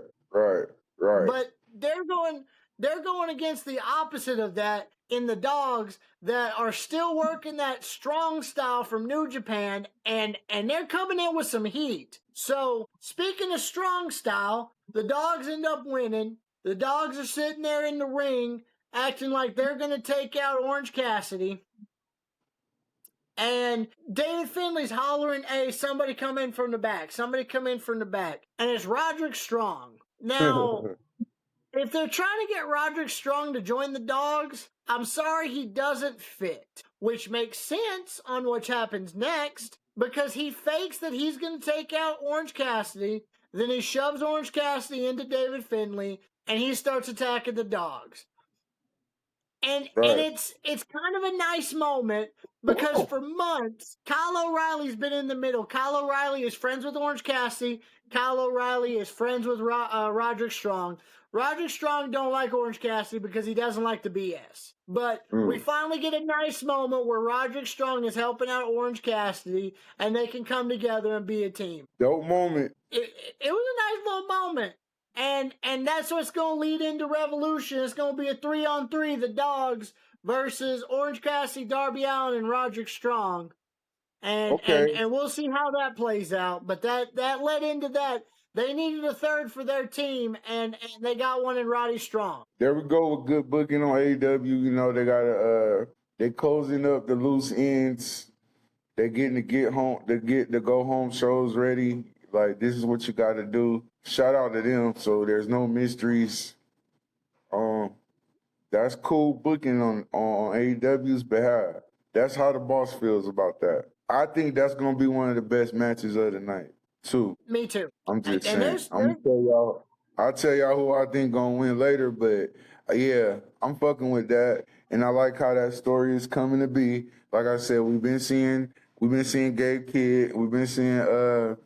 But they're going against the opposite of that in the Dogs that are still working that strong style from New Japan, and they're coming in with some heat. So, speaking of strong style, the Dogs end up winning. The Dogs are sitting there in the ring acting like they're going to take out Orange Cassidy. And David Finlay's hollering, hey, somebody come in from the back. Somebody come in from the back. And it's Roderick Strong. Now, if they're trying to get Roderick Strong to join the Dogs, I'm sorry he doesn't fit. Which makes sense on what happens next, because he fakes that he's going to take out Orange Cassidy, then he shoves Orange Cassidy into David Finlay, and he starts attacking the Dogs. And it's kind of a nice moment, because for months, Kyle O'Reilly's been in the middle. Kyle O'Reilly is friends with Orange Cassidy. Kyle O'Reilly is friends with Roderick Strong. Roderick Strong don't like Orange Cassidy because he doesn't like the BS. But we finally get a nice moment where Roderick Strong is helping out Orange Cassidy, and they can come together and be a team. Dope moment. It was a nice little moment. And that's what's going to lead into Revolution. It's going to be a 3-on-3, the Dogs versus Orange Cassidy, Darby Allin, and Roderick Strong. And we'll see how that plays out. But that led into that. They needed a third for their team, and they got one in Roddy Strong. There we go with good booking on AEW. You know, they closing up the loose ends. They're getting the go home shows ready. Like, this is what you got to do. Shout out to them. So there's no mysteries. That's cool booking on AEW's behalf. That's how the boss feels about that. I think that's gonna be one of the best matches of the night too. Me too. I'm just saying. I'll tell y'all who I think gonna win later, but yeah, I'm fucking with that, and I like how that story is coming to be. Like I said, we've been seeing Gabe Kidd, we've been seeing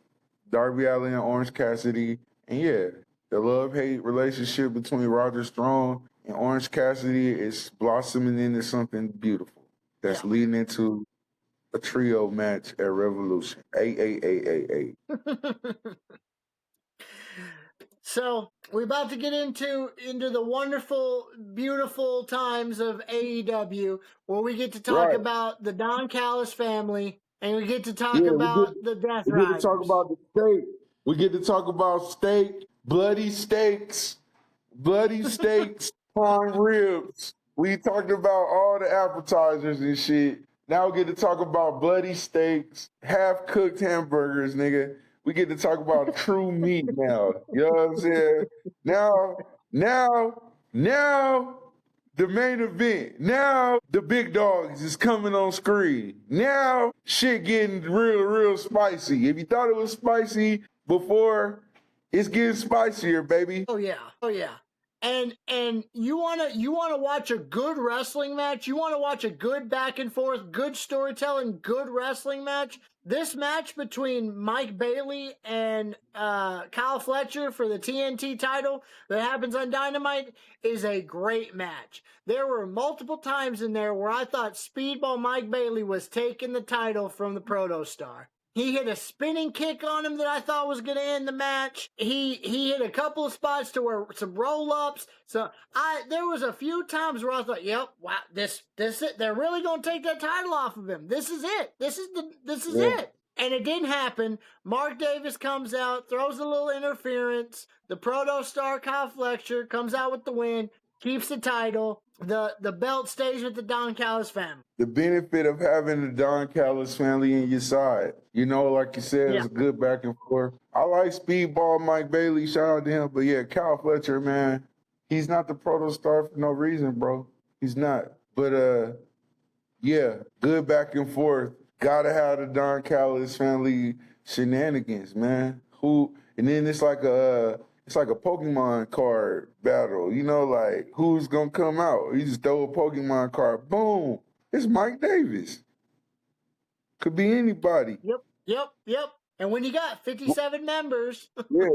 Darby Allin and Orange Cassidy, and yeah, the love-hate relationship between Roger Strong and Orange Cassidy is blossoming into something beautiful that's leading into a trio match at Revolution. So we're about to get into the wonderful, beautiful times of AEW, where we get to talk about the Don Callis family, and we get to talk about the Death Riders. We get to talk about the state. We get to talk about steak, bloody steaks, prime ribs. We talked about all the appetizers and shit. Now we get to talk about bloody steaks, half-cooked hamburgers, nigga. We get to talk about true meat now. You know what I'm saying? Now, the main event. Now, the big dogs is coming on screen. Now, shit getting real spicy. If you thought it was spicy before, it's getting spicier, baby. Oh yeah. And you wanna watch a good wrestling match? You wanna watch a good back and forth, good storytelling, good wrestling match? This match between Mike Bailey and Kyle Fletcher for the TNT title that happens on Dynamite is a great match. There were multiple times in there where I thought Speedball Mike Bailey was taking the title from the Protostar. He hit a spinning kick on him that I thought was going to end the match. He hit a couple of spots to where some roll-ups. So there was a few times where I thought, yep, wow, this it. They're really going to take that title off of him. This is it. This is it. And it didn't happen. Mark Davis comes out, throws a little interference. The Protostar Kyle Fletcher comes out with the win, keeps the title. The belt stays with the Don Callis family. The benefit of having the Don Callis family in your side. You know, like you said, it's a good back and forth. I like Speedball Mike Bailey, shout out to him. But yeah, Kyle Fletcher, man, he's not the Protostar for no reason, bro. He's not. But yeah, good back and forth. Gotta have the Don Callis family shenanigans, man. And then it's like a Pokemon card battle, you know, like who's gonna come out? You just throw a Pokemon card, boom, it's Mike Davis. Could be anybody. Yep. And when you got 57 members, yeah,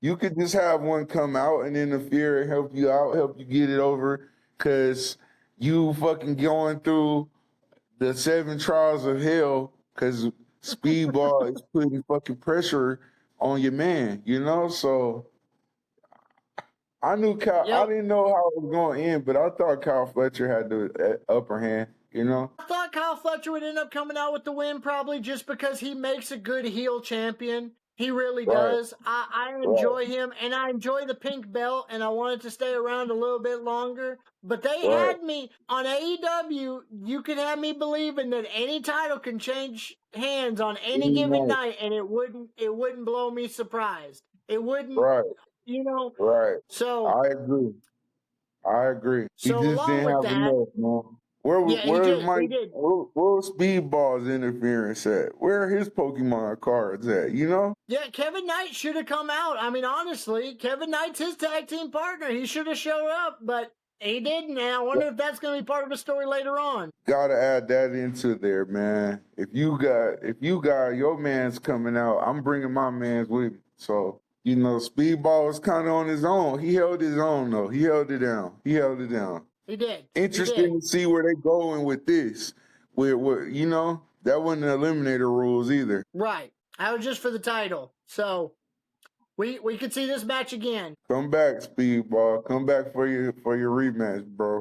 you could just have one come out and interfere and help you out, help you get it over, cause you fucking going through the 7 trials of hell, cause Speedball is putting fucking pressure on your man, you know? So I knew Kyle, I didn't know how it was going to end, but I thought Kyle Fletcher had the upper hand, you know? I thought Kyle Fletcher would end up coming out with the win probably just because he makes a good heel champion. He really does. I enjoy him, and I enjoy the pink belt, and I wanted to stay around a little bit longer. But they had me on AEW. You could have me believing that any title can change hands on any given night, and it wouldn't blow me surprised. It wouldn't, you know. So I agree. So he just didn't have enough, man. Where's Speedball's interference at? Where are his Pokemon cards at, you know? Yeah, Kevin Knight should have come out. I mean, honestly, Kevin Knight's his tag team partner. He should have showed up, but he didn't. And I wonder if that's going to be part of the story later on. Gotta add that into there, man. If you got your man's coming out, I'm bringing my man's with me. So, you know, Speedball was kind of on his own. He held his own, though. He held it down. He did. Interesting to see where they going with this. Where you know, that wasn't the Eliminator rules either. Right. I was just for the title. So we could see this match again. Come back, Speedball. Come back for your rematch, bro.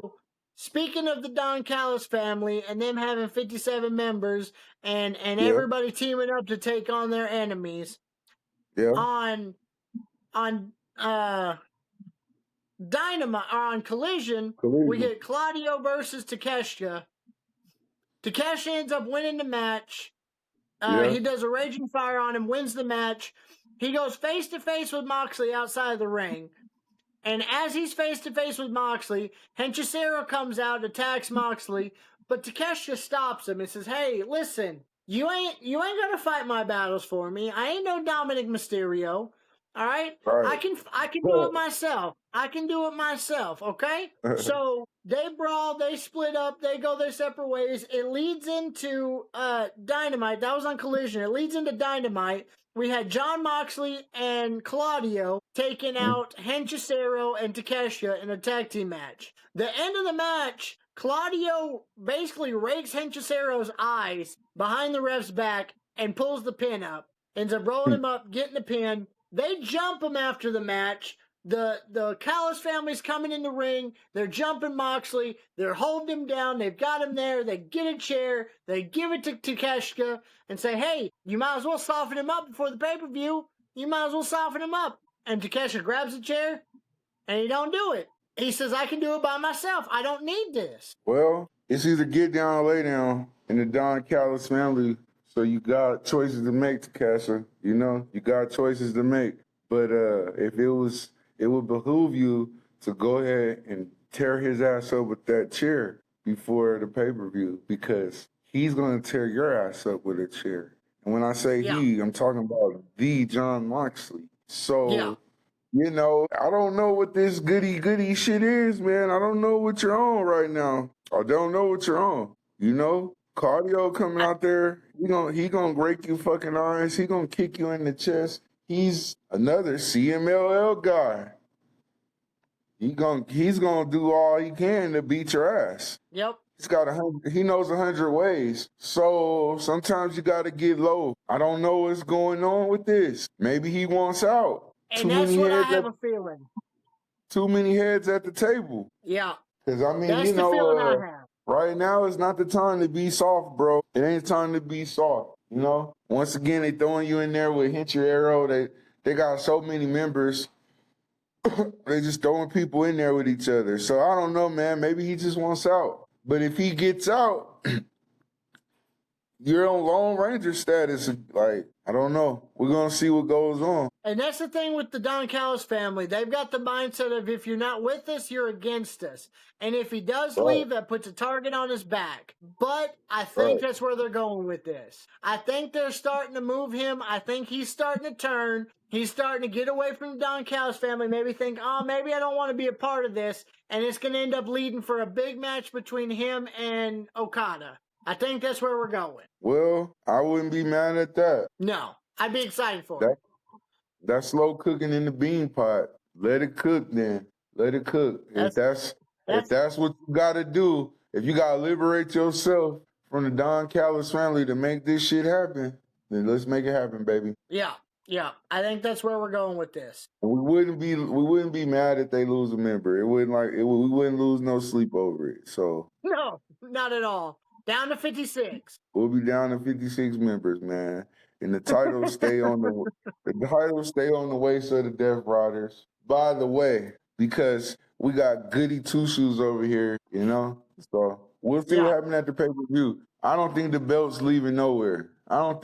Speaking of the Don Callis family and them having 57 members and everybody teaming up to take on their enemies. Yeah. On Dynamite or on Collision, we get Claudio versus Takeshita. Takeshita ends up winning the match. He does a Raging Fire on him, wins the match. He goes face to face with Moxley outside of the ring. And as he's face to face with Moxley, Henchicero comes out, attacks Moxley, but Takeshita stops him and says, "Hey, listen, you ain't gonna fight my battles for me. I ain't no Dominic Mysterio. All right? I can do it myself. I can do it myself, okay?" So they brawl, they split up, they go their separate ways. It leads into Dynamite. That was on Collision. It leads into Dynamite. We had Jon Moxley and Claudio taking out Henchicero and Takeshita in a tag team match. The end of the match, Claudio basically rakes Henchicero's eyes behind the ref's back and pulls the pin up. Ends up rolling him up, getting the pin. They jump him after the match. The Callis family's coming in the ring. They're jumping Moxley. They're holding him down. They've got him there. They get a chair. They give it to Takeshita and say, "Hey, you might as well soften him up before the pay-per-view. you might as well soften him up. And Takeshi grabs the chair, and he don't do it. He says, I can do it by myself. I don't need this. Well, it's either get down or lay down in the Don Callis family. So you got choices to make, Takeshi. You know, you got choices to make. But if it would behoove you to go ahead and tear his ass up with that chair before the pay-per-view, because he's going to tear your ass up with a chair. And when I say he, I'm talking about the Jon Moxley. So, you know, I don't know what this goody shit is, man. I don't know what you're on right now. I don't know what you're on. You know, cardio coming out there, he gonna break you fucking eyes. He gonna kick you in the chest. He's another CMLL guy. He's gonna do all he can to beat your ass. Yep. He knows 100 ways. So sometimes you gotta get low. I don't know what's going on with this. Maybe he wants out. And that's what I have a feeling. Too many heads at the table. Yeah. Because, I mean, that's the feeling I have. Right now is not the time to be soft, bro. It ain't time to be soft, you know? Once again, they throwing you in there with Hint Your Arrow. They got so many members. They just throwing people in there with each other. So I don't know, man. Maybe he just wants out. But if he gets out, you're on Lone Ranger status. Like, I don't know. We're going to see what goes on. And that's the thing with the Don Callis family. They've got the mindset of if you're not with us, you're against us. And if he does leave, that puts a target on his back. But I think that's where they're going with this. I think they're starting to move him. I think he's starting to turn. He's starting to get away from the Don Callis family. Maybe think, maybe I don't want to be a part of this. And it's going to end up leading for a big match between him and Okada. I think that's where we're going. Well, I wouldn't be mad at that. No, I'd be excited for it. That's slow cooking in the bean pot. Let it cook then. Let it cook. If that's what you got to do, if you got to liberate yourself from the Don Callis family to make this shit happen, then let's make it happen, baby. Yeah. I think that's where we're going with this. We wouldn't be mad if they lose a member. We wouldn't lose no sleep over it. So no, not at all. Down to 56. We'll be down to 56 members, man. And the title stay on the waist of the Death Riders. By the way, because we got Goody Two Shoes over here, you know? So we'll see what happens at the pay-per-view. I don't think the belt's leaving nowhere. I don't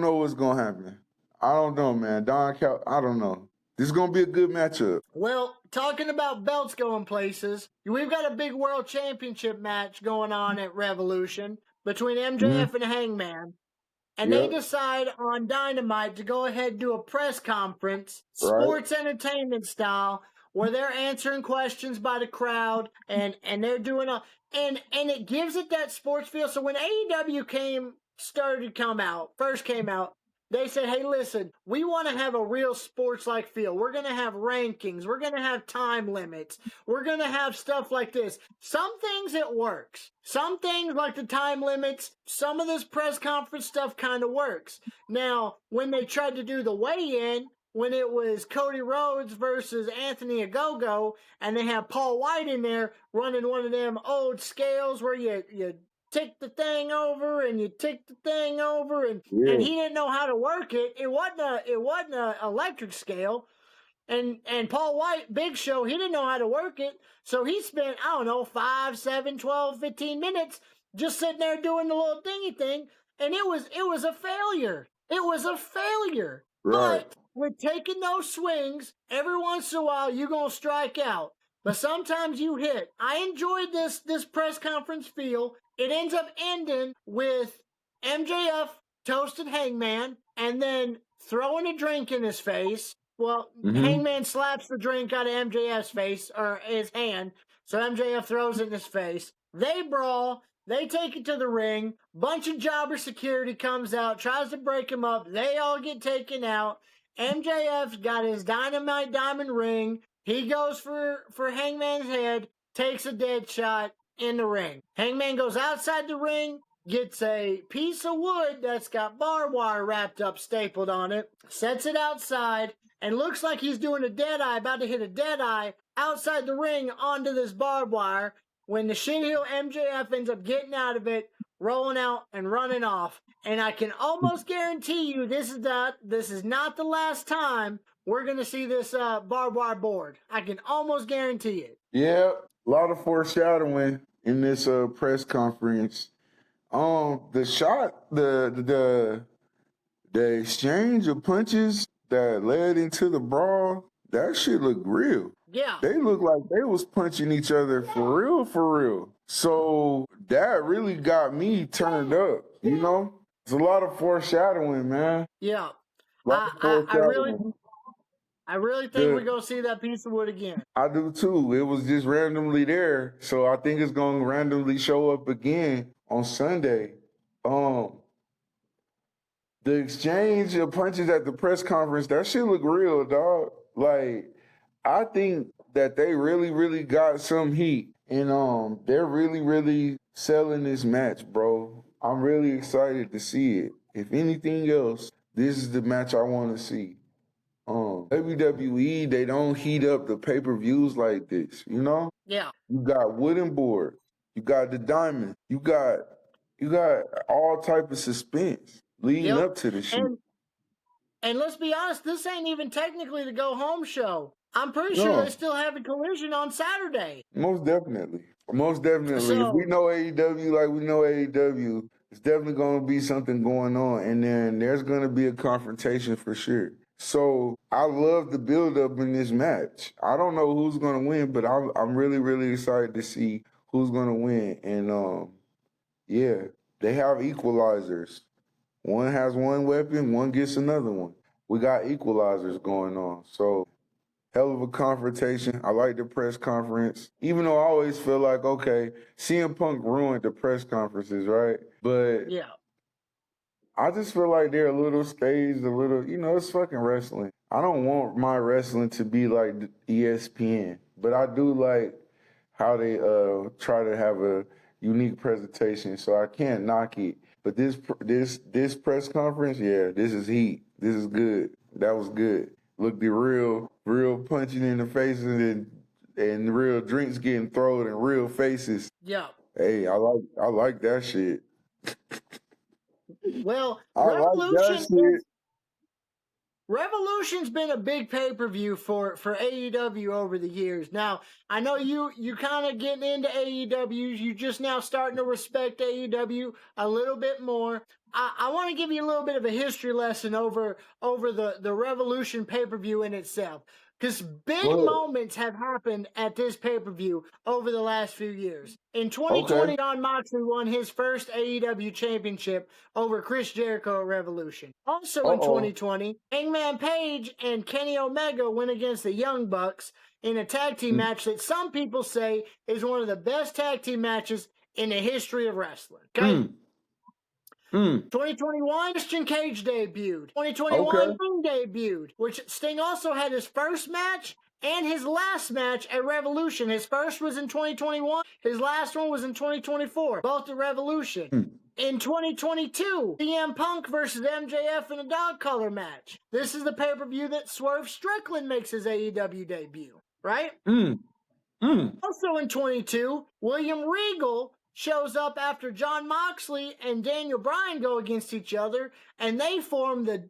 know what's gonna happen. I don't know, man. I don't know. This is going to be a good matchup. Well, talking about belts going places, we've got a big world championship match going on at Revolution between MJF and Hangman. And they decide on Dynamite to go ahead and do a press conference, sports entertainment style, where they're answering questions by the crowd and they're doing and it gives it that sports feel. So when AEW first came out, they said, hey, listen, we want to have a real sports-like feel. We're going to have rankings. We're going to have time limits. We're going to have stuff like this. Some things it works. Some things like the time limits, some of this press conference stuff kind of works. Now, when they tried to do the weigh-in, when it was Cody Rhodes versus Anthony Ogogo, and they have Paul White in there running one of them old scales where you tick the thing over and you tick the thing over and he didn't know how to work it. It wasn't a electric scale. And Paul White, Big Show, he didn't know how to work it. So he spent, 5, 7, 12, 15 minutes just sitting there doing the little thingy thing. And it was a failure. It was a failure. Right. But with taking those swings, every once in a while you're going to strike out. But sometimes you hit. I enjoyed this press conference feel. It ends up ending with MJF toasting Hangman and then throwing a drink in his face. Well, Hangman slaps the drink out of MJF's face, or his hand, so MJF throws it in his face. They brawl. They take it to the ring. Bunch of jobber security comes out, tries to break him up. They all get taken out. MJF's got his dynamite diamond ring. He goes for Hangman's head, takes a dead shot in the ring. Hangman goes outside the ring, gets a piece of wood that's got barbed wire wrapped up, stapled on it, sets it outside, and looks like he's doing a deadeye, about to hit a deadeye outside the ring onto this barbed wire. When the shitheel MJF ends up getting out of it, rolling out and running off. And I can almost guarantee you this is not the last time we're going to see this barbed wire board. I can almost guarantee it. Yeah, a lot of foreshadowing in this press conference. The shot, the exchange of punches that led into the brawl, that shit looked real. Yeah. They looked like they was punching each other for real, for real. So that really got me turned up, you know? It's a lot of foreshadowing, man. Yeah. A lot of foreshadowing. I really think we're going to see that piece of wood again. I do too. It was just randomly there. So I think it's going to randomly show up again on Sunday. The exchange of punches at the press conference, that shit look real, dog. Like, I think that they really, really got some heat. And they're really, really selling this match, bro. I'm really excited to see it. If anything else, this is the match I want to see. WWE, they don't heat up the pay-per-views like this, you know? Yeah. You got wooden board, you got the diamond, you got all type of suspense leading up to the shit. And let's be honest, this ain't even technically the go home show. I'm pretty sure they still have a collision on Saturday. Most definitely. Most definitely. So, if we know AEW like we know AEW, it's definitely going to be something going on. And then there's going to be a confrontation for sure. So I love the build-up in this match. I don't know who's going to win, but I'm really, really excited to see who's going to win. And, yeah, they have equalizers. One has one weapon, one gets another one. We got equalizers going on. So, hell of a confrontation. I like the press conference. Even though I always feel like, okay, CM Punk ruined the press conferences, right? But yeah. I just feel like they're a little staged, a little, it's fucking wrestling. I don't want my wrestling to be like ESPN, but I do like how they try to have a unique presentation, so I can't knock it. But this press conference, yeah, this is heat. This is good. That was good. Look, the real punching in the faces and real drinks getting thrown in real faces. Yeah. Hey, I like that shit. Well, Revolution's been a big pay-per-view for AEW over the years. Now, I know you kind of getting into AEW. You just now starting to respect AEW a little bit more. I want to give you a little bit of a history lesson over the Revolution pay-per-view in itself. Because big moments have happened at this pay-per-view over the last few years. In 2020, Jon Moxley won his first AEW championship over Chris Jericho at Revolution. Also in 2020, Hangman Page and Kenny Omega went against the Young Bucks in a tag team match that some people say is one of the best tag team matches in the history of wrestling. Okay? 2021, Christian Cage debuted. 2021, Sting debuted, which Sting also had his first match and his last match at Revolution. His first was in 2021. His last one was in 2024, both at Revolution. In 2022, CM Punk versus MJF in a dog collar match. This is the pay-per-view that Swerve Strickland makes his AEW debut, right? Also in 22, William Regal shows up after Jon Moxley and Daniel Bryan go against each other, and they form the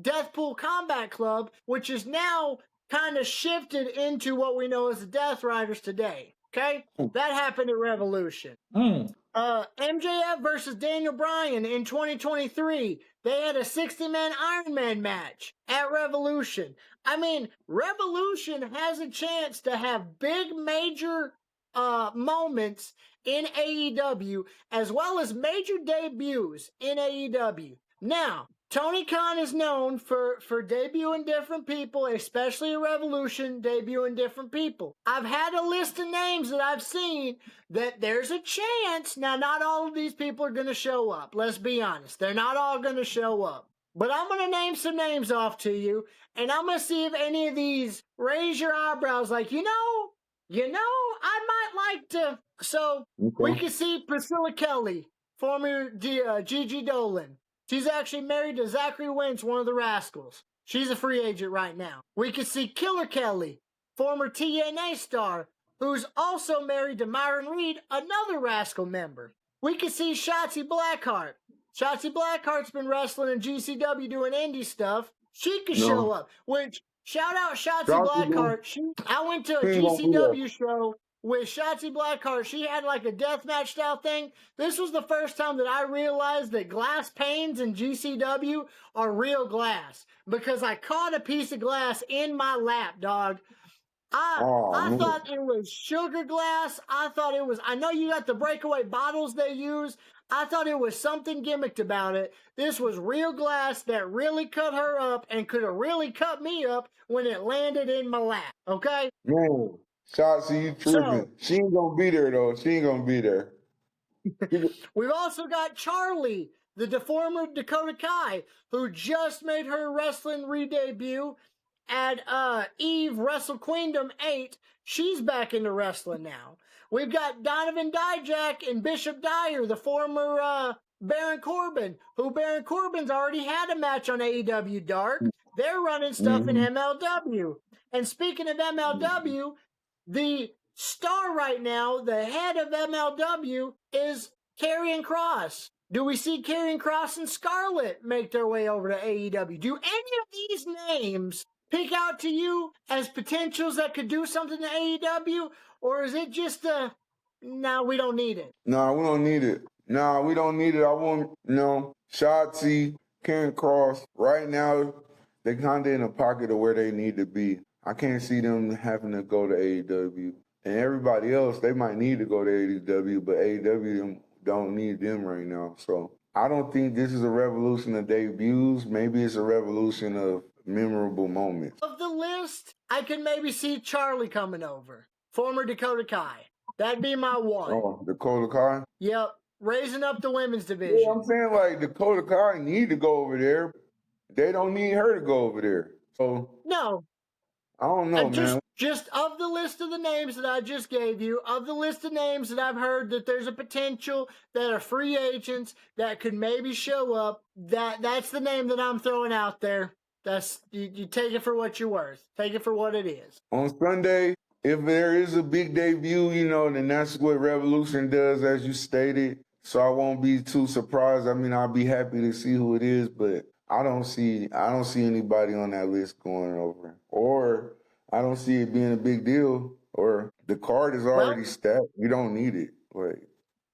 Deathpool Combat Club, which is now kind of shifted into what we know as the Death Riders today. Okay? That happened at Revolution. MJF versus Daniel Bryan in 2023. They had a 60-man Iron Man match at Revolution. I mean, Revolution has a chance to have big major moments in AEW, as well as major debuts in AEW. Now, Tony Khan is known for debuting different people, especially at Revolution, debuting different people. I've had a list of names that I've seen that there's a chance. Now, not all of these people are going to show up. Let's be honest. They're not all going to show up. But I'm going to name some names off to you, and I'm going to see if any of these raise your eyebrows like, I might like to. So we can see Priscilla Kelly, former Gigi Dolan. She's actually married to Zachary Wentz, one of the Rascals. She's a free agent right now. We can see Killer Kelly, former TNA star, who's also married to Myron Reed, another Rascal member. we could see Shotzi Blackheart. Shotzi Blackheart's been wrestling in GCW doing indie stuff. She could show up. Which, shout out Shotzi Blackheart. I went to a GCW show with Shotzi Blackheart. She had like a deathmatch style thing. This was the first time that I realized that glass panes in GCW are real glass. Because I caught a piece of glass in my lap, dog. I thought it was sugar glass. I know you got the breakaway bottles they use. I thought it was something gimmicked about it. This was real glass that really cut her up and could have really cut me up when it landed in my lap. Okay? Man, Shotzi, you tripping. She ain't gonna be there, though. She ain't gonna be there. We've also got Charlie, the former Dakota Kai, who just made her wrestling re-debut at Eve Wrestle Queendom 8. She's back into wrestling now. We've got Donovan Dijak and Bishop Dyer, the former Baron Corbin, who Baron Corbin's already had a match on AEW Dark. They're running stuff in MLW. And speaking of MLW, the star right now, the head of MLW, is Karrion Kross. Do we see Karrion Kross and Scarlett make their way over to AEW? Do any of these names pick out to you as potentials that could do something to AEW? Or is it just no, we don't need it? No, we don't need it. No, we don't need it. I want, Shotzi, Karrion Kross, right now, they kind of in a pocket of where they need to be. I can't see them having to go to AEW. And everybody else, they might need to go to AEW, but AEW don't need them right now. So I don't think this is a revolution of debuts. Maybe it's a revolution of memorable moments. Of the list, I could maybe see Charlie coming over. Former Dakota Kai. That'd be my one. Oh, Dakota Kai? Yep. Raising up the women's division. Yeah, I'm saying, like, Dakota Kai need to go over there. They don't need her to go over there. So no. I don't know, man. Just of the list of the names that I just gave you, of the list of names that I've heard that there's a potential that are free agents that could maybe show up, that's the name that I'm throwing out there. That's you take it for what you're worth. Take it for what it is. On Sunday, if there is a big debut, then that's what Revolution does, as you stated. So I won't be too surprised. I mean, I'll be happy to see who it is, but I don't see anybody on that list going over. Or I don't see it being a big deal. Or the card is already stacked. You don't need it.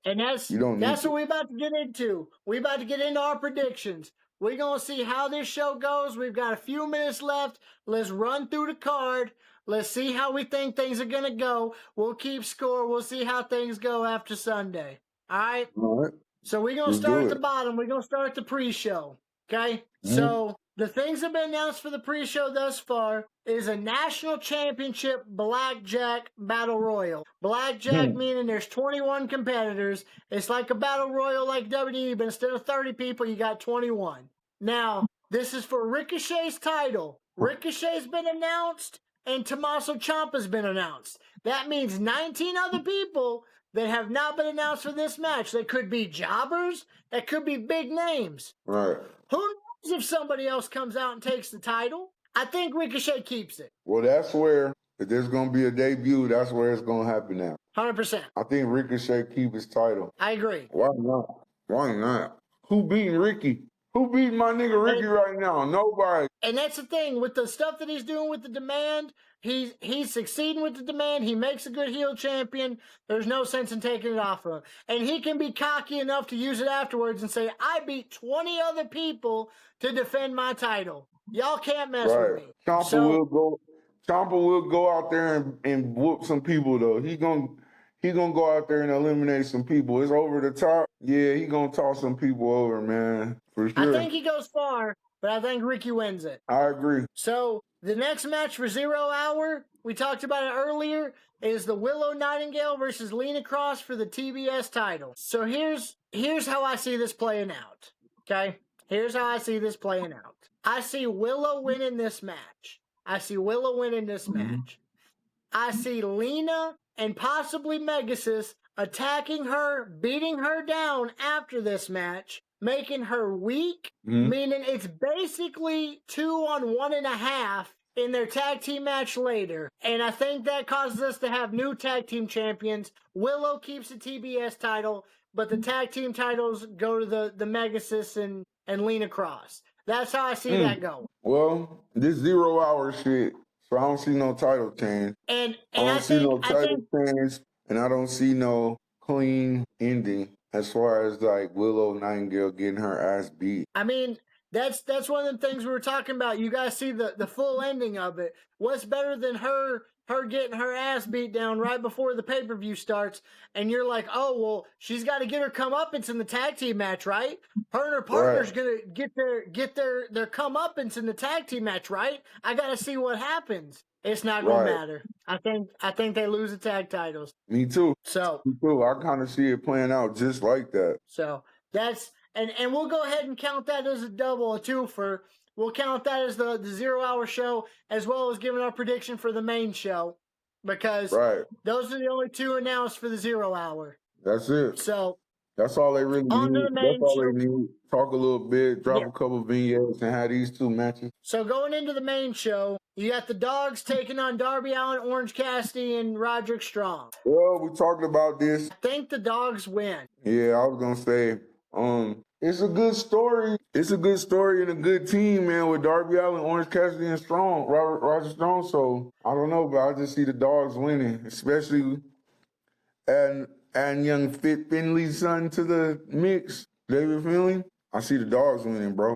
And that's what we're about to get into. We're about to get into our predictions. We're going to see how this show goes. We've got a few minutes left. Let's run through the card. Let's see how we think things are going to go. We'll keep score. We'll see how things go after Sunday. All right? All right. So we're going to start at the bottom. We're going to start at the pre-show. Okay? So the things that have been announced for the pre-show thus far is a national championship blackjack battle royal. Blackjack meaning there's 21 competitors. It's like a battle royal like WWE, but instead of 30 people, you got 21. Now, this is for Ricochet's title. Ricochet's been announced, and Tommaso Ciampa's been announced. That means 19 other people that have not been announced for this match. They could be jobbers. That could be big names. Right. Who knows if somebody else comes out and takes the title? I think Ricochet keeps it. Well, that's where, if there's going to be a debut, that's where it's going to happen now. 100%. I think Ricochet keep his title. I agree. Why not? Why not? Who beating Ricky? Who beating my nigga Ricky right now? Nobody. And that's the thing. With the stuff that he's doing with the demand, he's succeeding with the demand. He makes a good heel champion. There's no sense in taking it off of him. And he can be cocky enough to use it afterwards and say, I beat 20 other people to defend my title. Y'all can't mess with me. Ciampa will go out there and whoop some people, though. He gonna go out there and eliminate some people. It's over the top. Yeah, he gonna toss some people over, man. For sure. I think he goes far, but I think Ricky wins it. I agree. So the next match for 0 Hour, we talked about it earlier, is the Willow Nightingale versus Lena Cross for the TBS title. So here's how I see this playing out. Okay? Here's how I see this playing out. I see Willow winning this match. I see Lena and possibly Megasis attacking her, beating her down after this match, making her weak, meaning it's basically 2 on 1.5 in their tag team match later. And I think that causes us to have new tag team champions. Willow keeps the TBS title. but the tag team titles go to the Megasis and Lena Cross. That's how I see that going. Well, this 0 hour shit, so I don't see no title change. And I don't see no I title think change, and I don't see no clean ending as far as like Willow Nightingale getting her ass beat. I mean, that's one of the things we were talking about. You guys see the full ending of it. What's better than her getting her ass beat down right before the pay-per-view starts, and you're like, oh well, she's got to get her comeuppance in the tag team match, right? Her and her partner's gonna get their comeuppance in the tag team match, right? I gotta see what happens. It's not gonna matter. I think they lose the tag titles. Me too. So Me too. I kind of see it playing out just like that. So that's and we'll go ahead and count that as a double, a twofer. We'll count that as the 0 hour show, as well as giving our prediction for the main show, because those are the only two announced for the 0 hour. That's it. So that's all they really need. That's all show. they need. Talk a little bit, drop a couple vignettes, and have these two matches. So going into the main show, you got the Dogs taking on Darby Allin, Orange Cassidy, and Roderick Strong. Well, we talked about this. I think the Dogs win. Yeah, I was gonna say, it's a good story. It's a good story and a good team, man, with Darby Allin, Orange Cassidy, and Roger Strong. So I don't know, but I just see the Dogs winning, especially and young Fit Finley's son to the mix, David Finley. I see the Dogs winning, bro.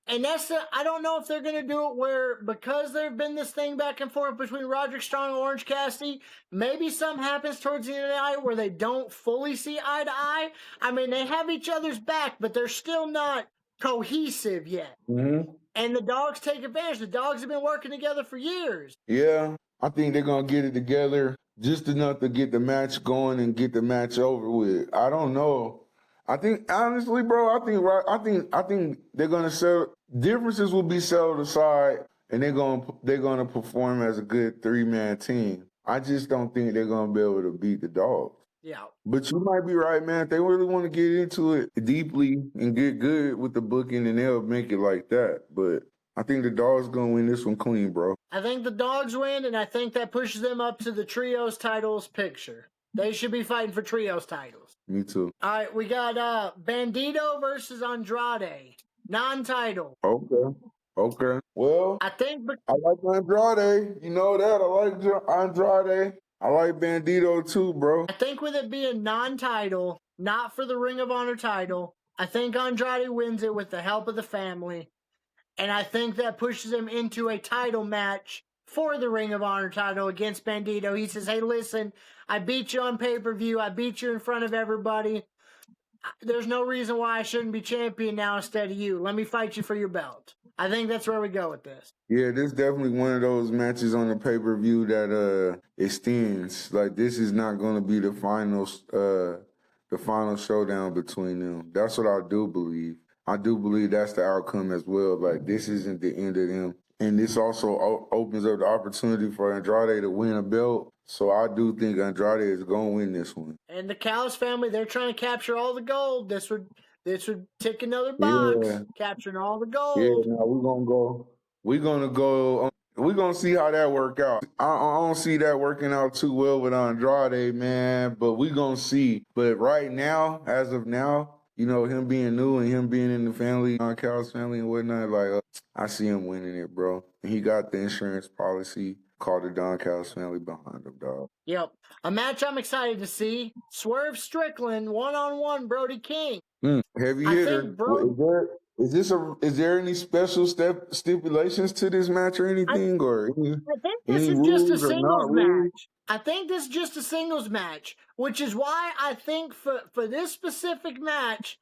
And that's I don't know if they're going to do it where, because there's been this thing back and forth between Roderick Strong and Orange Cassidy, maybe something happens towards the end of the night where they don't fully see eye to eye. I mean, they have each other's back, but they're still not cohesive yet. Mm-hmm. And the Dogs take advantage. The Dogs have been working together for years. Yeah, I think they're going to get it together just enough to get the match going and get the match over with. I don't know. I think honestly, bro, I think they're gonna settle. Differences will be settled aside, and they're gonna perform as a good 3-man team. I just don't think they're gonna be able to beat the Dogs. Yeah. But you might be right, man. If they really want to get into it deeply and get good with the booking, and they'll make it like that. But I think the Dogs gonna win this one clean, bro. I think the Dogs win, and I think that pushes them up to the Trios titles picture. They should be fighting for Trios titles. Me too. All right, we got Bandito versus Andrade. Non-title. Okay. Well, I like Andrade. You know that. I like Andrade. I like Bandito too, bro. I think with it being non-title, not for the Ring of Honor title, I think Andrade wins it with the help of the family. And I think that pushes him into a title match for the Ring of Honor title against Bandito. He says, hey, listen, I beat you on pay-per-view. I beat you in front of everybody. There's no reason why I shouldn't be champion now instead of you. Let me fight you for your belt. I think that's where we go with this. Yeah, this is definitely one of those matches on the pay-per-view that extends. Like, this is not going to be the final showdown between them. That's what I do believe. I do believe that's the outcome as well. Like, this isn't the end of them. And this also opens up the opportunity for Andrade to win a belt. So I do think Andrade is going to win this one. And the Callis family, they're trying to capture all the gold. This would tick another box, capturing all the gold. Yeah, now we're going to see how that work out. I don't see that working out too well with Andrade, man, but we're going to see. But right now, as of now, you know, him being new and him being in the family, Callis family and whatnot, like, I see him winning it, bro. And he got the insurance policy called the Don Callis family behind him, dog. Yep. A match I'm excited to see. Swerve Strickland, one-on-one, Brody King. Heavy hitter. Is there any special stipulations to this match or anything? I think this is just a singles match. I think this is just a singles match, which is why I think for this specific match,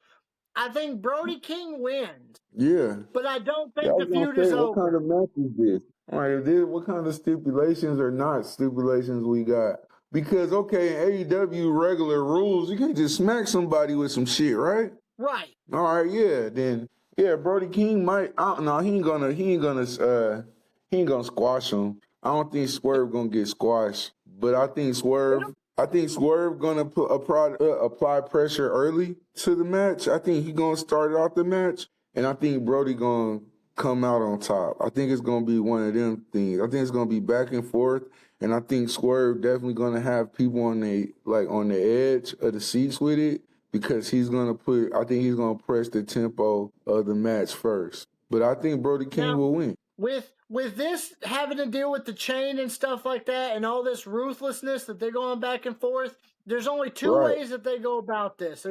I think Brody King wins. Yeah. But I don't think the feud is over. What kind of match is this? All right, what kind of stipulations or not stipulations we got? Because, okay, in AEW regular rules, you can't just smack somebody with some shit, right? Right. All right, yeah. Then, yeah, Brody King might. No, he ain't gonna squash him. I don't think Swerve gonna get squashed, but I think Swerve gonna apply pressure early to the match. I think he gonna start out the match, and I think Brody gonna come out on top. I think it's gonna be one of them things. I think it's gonna be back and forth, and I think Swerve definitely gonna have people on the edge of the seats with it. because he's gonna I think he's gonna press the tempo of the match first. But I think Brody King will win. With this having to deal with the chain and stuff like that and all this ruthlessness that they're going back and forth, there's only two ways that they go about this.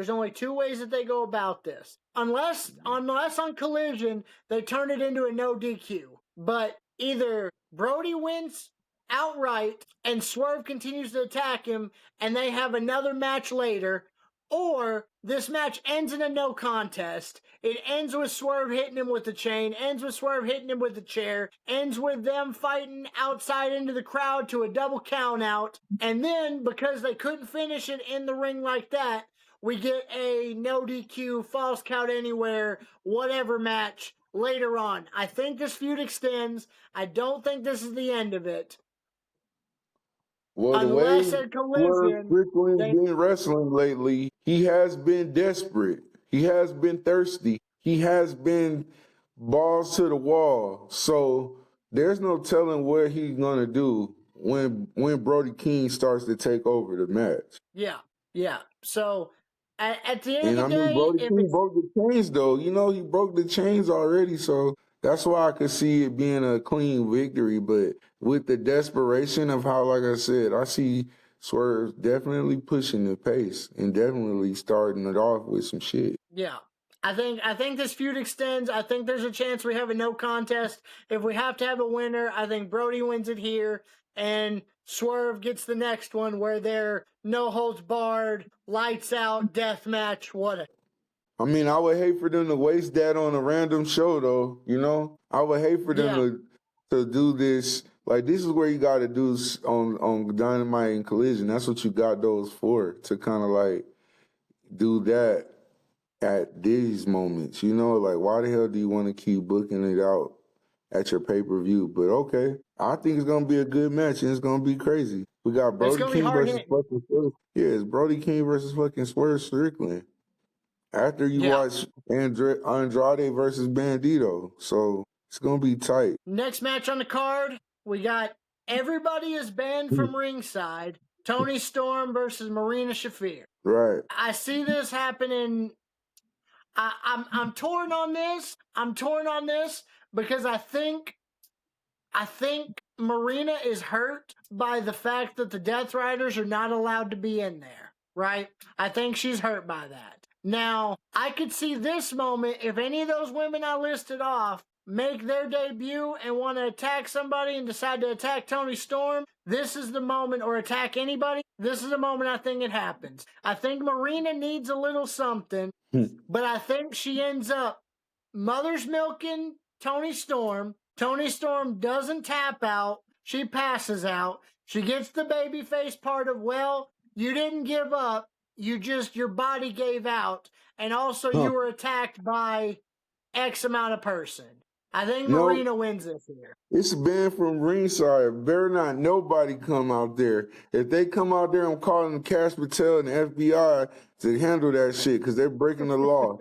Unless on Collision, they turn it into a no DQ. But either Brody wins outright and Swerve continues to attack him and they have another match later, or this match ends in a no contest. It ends with Swerve hitting him with the chain, ends with Swerve hitting him with the chair, ends with them fighting outside into the crowd to a double count out. And then, because they couldn't finish it in the ring like that, we get a no DQ, false count anywhere, whatever match later on. I think this feud extends. I don't think this is the end of it. Well, unless the way at Collision, Strickland's been wrestling lately, he has been desperate. He has been thirsty. He has been balls to the wall. So there's no telling what he's gonna do when Brody King starts to take over the match. Yeah. So at the end of the day, Brody King broke the chains though. You know, he broke the chains already, so that's why I could see it being a clean victory. But with the desperation of how, like I said, I see Swerve definitely pushing the pace and definitely starting it off with some shit. Yeah. I think this feud extends. I think there's a chance we have a no contest. If we have to have a winner, I think Brody wins it here and Swerve gets the next one where they're no holds barred, lights out, death match, whatever. I mean, I would hate for them to waste that on a random show, though. You know, I would hate for them to do this. Like, this is where you got to do on Dynamite and Collision. That's what you got those for, to kind of like do that at these moments. You know, like, why the hell do you want to keep booking it out at your pay-per-view? But okay, I think it's gonna be a good match and it's gonna be crazy. We got Brody King versus fucking Swerve. Yeah, it's Brody King versus fucking Swerve Strickland. After you watch Andrade versus Bandito. So it's going to be tight. Next match on the card, we got everybody is banned from ringside. Toni Storm versus Marina Shafir. Right. I see this happening. I'm torn on this. Because I think Marina is hurt by the fact that the Death Riders are not allowed to be in there. Right? I think she's hurt by that. Now, I could see this moment if any of those women I listed off make their debut and want to attack somebody and decide to attack Toni Storm, this is the moment, or attack anybody, this is the moment I think it happens. I think Marina needs a little something, but I think she ends up mother's milking Toni Storm. Toni Storm doesn't tap out. She passes out. She gets the babyface part of, well, you didn't give up. Your body gave out, and also you were attacked by X amount of person. I think Marina wins this here. It's banned from ringside. Better not nobody come out there. If they come out there, I'm calling Cash Patel and the FBI to handle that shit because they're breaking the law.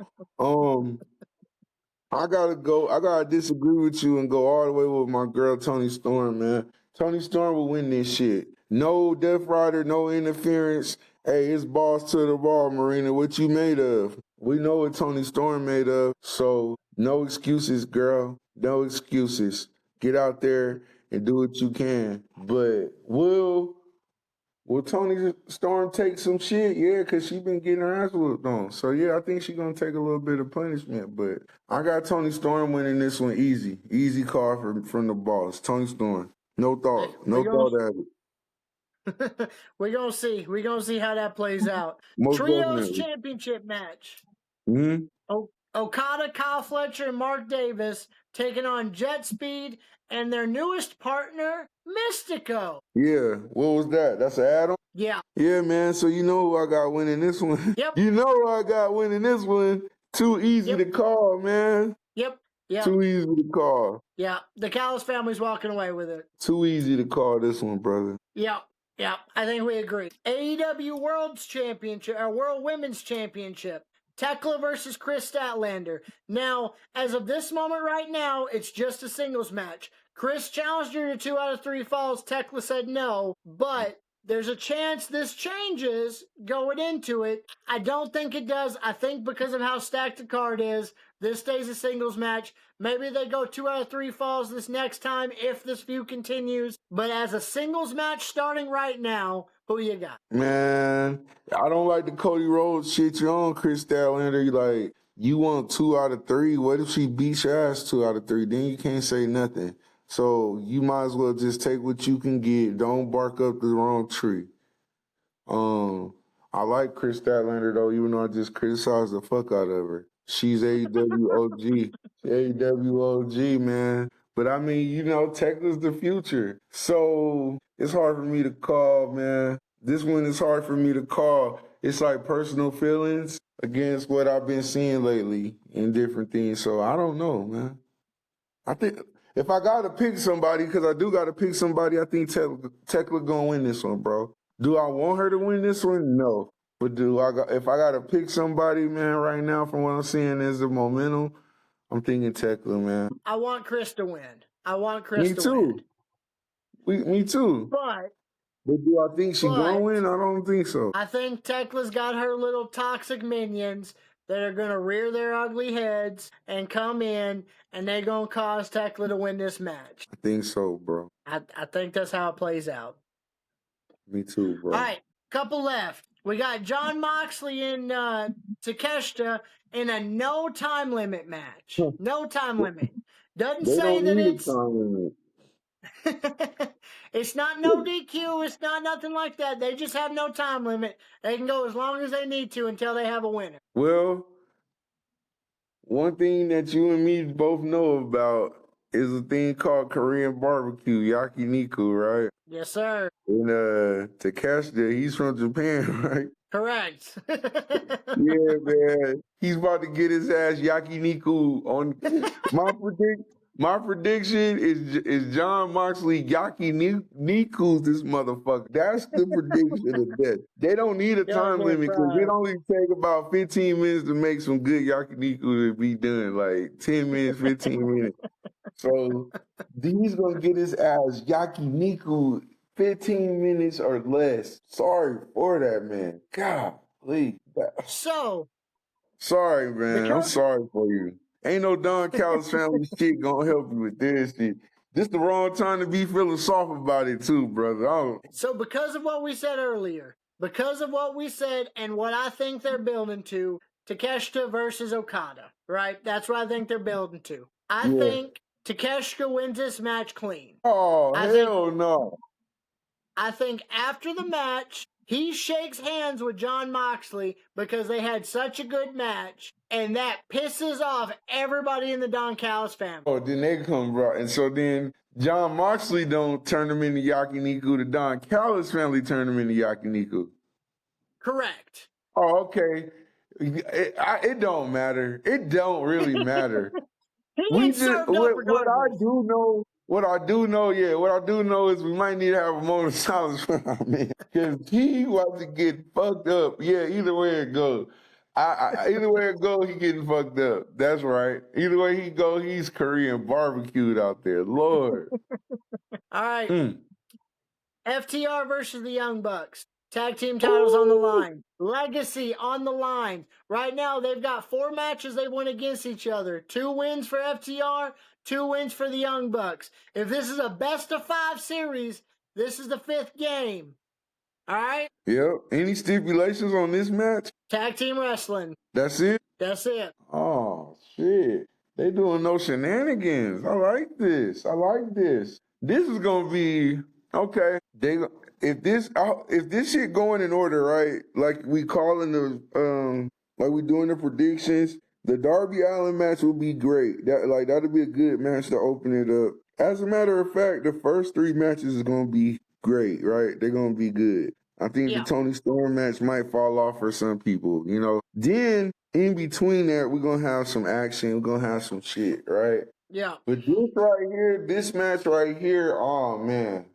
I gotta disagree with you and go all the way with my girl Toni Storm, man. Toni Storm will win this shit. No Death Rider, no interference. Hey, it's balls to the ball, Marina. What you made of? We know what Toni Storm made of. So no excuses, girl. No excuses. Get out there and do what you can. But will Toni Storm take some shit? Yeah, because she been getting her ass whooped on. So yeah, I think she's gonna take a little bit of punishment. But I got Toni Storm winning this one easy. Easy call from the boss. Toni Storm. No thought. No thought at it. We're gonna see. We're gonna see how that plays out. Trios championship match. Okada, Kyle Fletcher, and Mark Davis taking on Jet Speed and their newest partner, Mystico. Yeah, what was that? That's an add-on? Yeah. Yeah, man. So you know who I got winning this one. Yep. You know who I got winning this one. Too easy to call, man. Yep. Too easy to call. Yeah. The Callis family's walking away with it. Too easy to call this one, brother. Yeah, I think we agree. AEW World's Championship, or World Women's Championship. Tekla versus Chris Statlander. Now, as of this moment right now, it's just a singles match. Chris challenged her to 2 out of 3 falls. Tekla said no, but There's a chance this changes going into it. I don't think it does. I think because of how stacked the card is, this stays a singles match. Maybe they go 2 out of 3 falls this next time if this feud continues. But as a singles match starting right now, who you got? Man, I don't like the Cody Rhodes shit. You're on Chris Statlander. Like, you want 2 out of 3. What if she beats your ass 2 out of 3? Then you can't say nothing. So you might as well just take what you can get. Don't bark up the wrong tree. I like Chris Statlander though, even though I just criticized the fuck out of her. She's AEW OG. AEW OG, man. But I mean, you know, tech is the future. So it's hard for me to call, man. This one is hard for me to call. It's like personal feelings against what I've been seeing lately in different things. So I don't know, man. I think if I gotta pick somebody, because I do gotta pick somebody, I think Tekla gonna win this one, bro. Do I want her to win this one? No. But if I gotta pick somebody, man, right now from what I'm seeing is the momentum, I'm thinking Tekla, man. I want Chris to win. I want Chris Me to too. win. Me too. But do I think she's gonna win? I don't think so. I think Tekla's got her little toxic minions that are going to rear their ugly heads and come in, and they're going to cause Tekla to win this match. I think so, bro. I think that's how it plays out. Me too, bro. All right, couple left. We got Jon Moxley and Takeshita in a no time limit match. No time limit. Doesn't they say don't that need it's a time limit. It's not no DQ. It's not nothing like that. They just have no time limit. They can go as long as they need to until they have a winner. Well, one thing that you and me both know about is a thing called Korean barbecue, yakiniku, right? Yes, sir. And Takeshita, he's from Japan, right? Correct. Yeah, man. He's about to get his ass yakiniku on. My prediction is Jon Moxley yakinikus this motherfucker. That's the prediction of death. They don't need a time limit because it only take about 15 minutes to make some good yakiniku to be done. Like 10 minutes, 15 minutes. So he's gonna get his ass yakiniku 15 minutes or less. Sorry for that, man. God, please. So. Sorry, man. I'm sorry for you. Ain't no Don Callis family shit gonna help you with this shit. This the wrong time to be feeling soft about it too, brother. So because of what we said earlier, because of what we said and what I think they're building to, Takeshita versus Okada, right? That's what I think they're building to. I think Takeshita wins this match clean. Oh, hell no. I think after the match, he shakes hands with Jon Moxley because they had such a good match, and that pisses off everybody in the Don Callis family. Oh, then they come, bro. And so then Jon Moxley don't turn him into yakiniku. The Don Callis family turn him into yakiniku. Correct. Oh, okay. It don't matter. It don't really matter. What I do know is we might need to have a moment of silence for our man. Because he wants to get fucked up. Yeah, either way it goes. Either way it goes, he getting fucked up. That's right. Either way he go, he's Korean barbecued out there. Lord. All right. FTR versus the Young Bucks. Tag team titles on the line. Legacy on the line. Right now, they've got 4 matches they won against each other. 2 wins for FTR, 2 wins for the Young Bucks. If this is a best-of-5 series, this is the 5th game. All right? Yep. Any stipulations on this match? Tag team wrestling. That's it? That's it. Oh, shit. They doing no shenanigans. I like this. This is going to be... Okay. If this shit going in order, right? Like we calling like we doing the predictions, the Darby Allin match will be great. That'll be a good match to open it up. As a matter of fact, the first 3 matches is gonna be great, right? They're gonna be good. I think the Tony Storm match might fall off for some people, you know. Then in between that, we're gonna have some action. We're gonna have some shit, right? Yeah. But this match right here, oh man.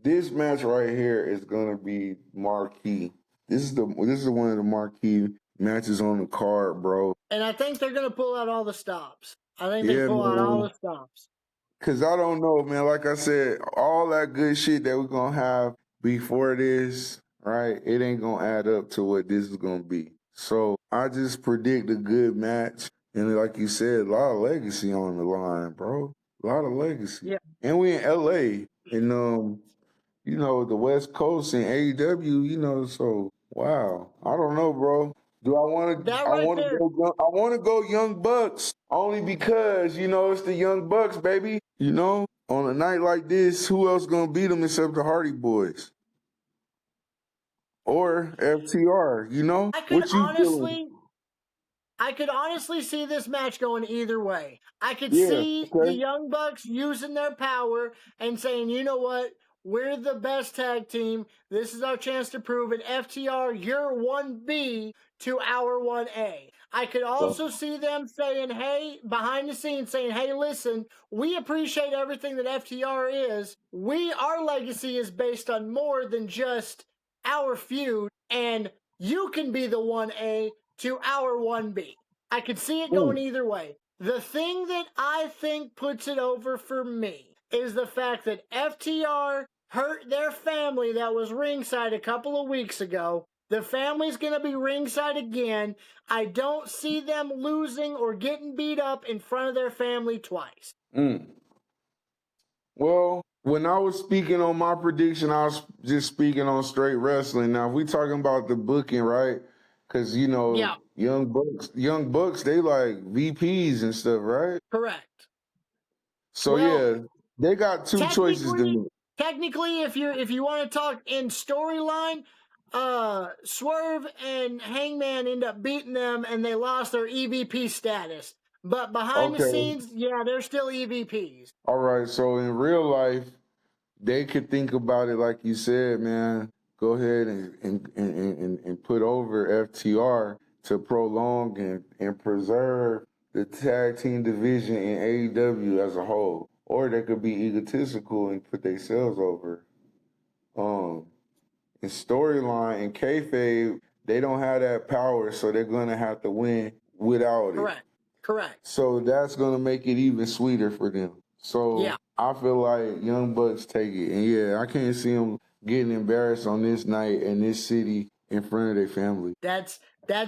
This match right here is gonna be marquee. This is one of the marquee matches on the card, bro. And I think they're gonna pull out all the stops. I think they pull out all the stops. Cause I don't know, man. Like I said, all that good shit that we're gonna have before this, right, it ain't gonna add up to what this is gonna be. So I just predict a good match. And like you said, a lot of legacy on the line, bro. A lot of legacy. Yeah. And we in LA. And you know, the West Coast and AEW, you know, so wow. I don't know, bro. Do I want to? That I right want to there. go. I want to go Young Bucks only because you know it's the Young Bucks, baby. You know, on a night like this, who else gonna beat them except the Hardy Boys or FTR? You know, what you feeling? I could honestly see this match going either way. I could Yeah. see the Okay. Young Bucks using their power and saying, you know what? We're the best tag team. This is our chance to prove it. FTR, you're 1B to our 1A. I could also see them saying, hey, behind the scenes saying, hey, listen, we appreciate everything that FTR is. Our legacy is based on more than just our feud, and you can be the 1A to our 1B. I could see it going either way. The thing that I think puts it over for me is the fact that FTR hurt their family that was ringside a couple of weeks ago. The family's going to be ringside again. I don't see them losing or getting beat up in front of their family twice. Well, when I was speaking on my prediction, I was just speaking on straight wrestling. Now, if we talking about the booking, right? Because you know, Yeah, Young Bucks, they like VPs and stuff, right? correct. So Well, yeah, they got two choices to technically, make. technically, if you want to talk in storyline, Swerve and Hangman end up beating them, and they lost their EVP status. But behind the Okay, scenes, yeah, they're still EVPs. all right. So in real life, they could think about it like you said, man. Go ahead and put over FTR to prolong and preserve the tag team division in AEW as a whole. Or they could be egotistical and put themselves over. Um, in storyline and kayfabe, they don't have that power, so they're gonna have to win without it. Correct. Correct. So that's gonna make it even sweeter for them. So Yeah. I feel like Young Bucks take it, and yeah, I can't see them getting embarrassed on this night in this city in front of their family. That's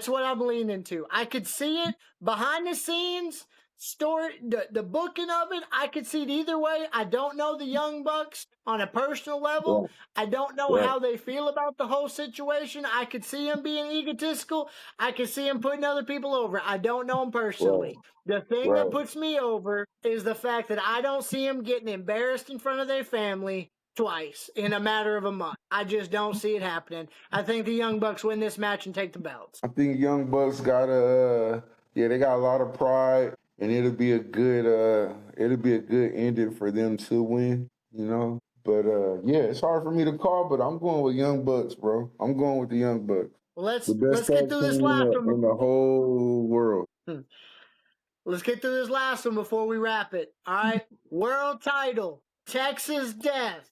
what I'm leaning to. I could see it behind the scenes story, the booking of it. I could see it either way. I don't know the Young Bucks on a personal level. Right, I don't know right, how they feel about the whole situation. I could see them being egotistical. I could see them putting other people over. I don't know them right, personally. The thing that right. puts me over is the fact that I don't see them getting embarrassed in front of their family twice in a matter of a month. I just don't see it happening. I think the Young Bucks win this match and take the belts. I think Young Bucks got yeah, they got a lot of pride, and it'll be a good ending for them to win, you know. But yeah, it's hard for me to call, but I'm going with Young Bucks, bro. I'm going with the Young Bucks, Well, the best let's get tag through this team last one. in the whole world. Let's get through this last one before we wrap it. All right, world title, Texas Death.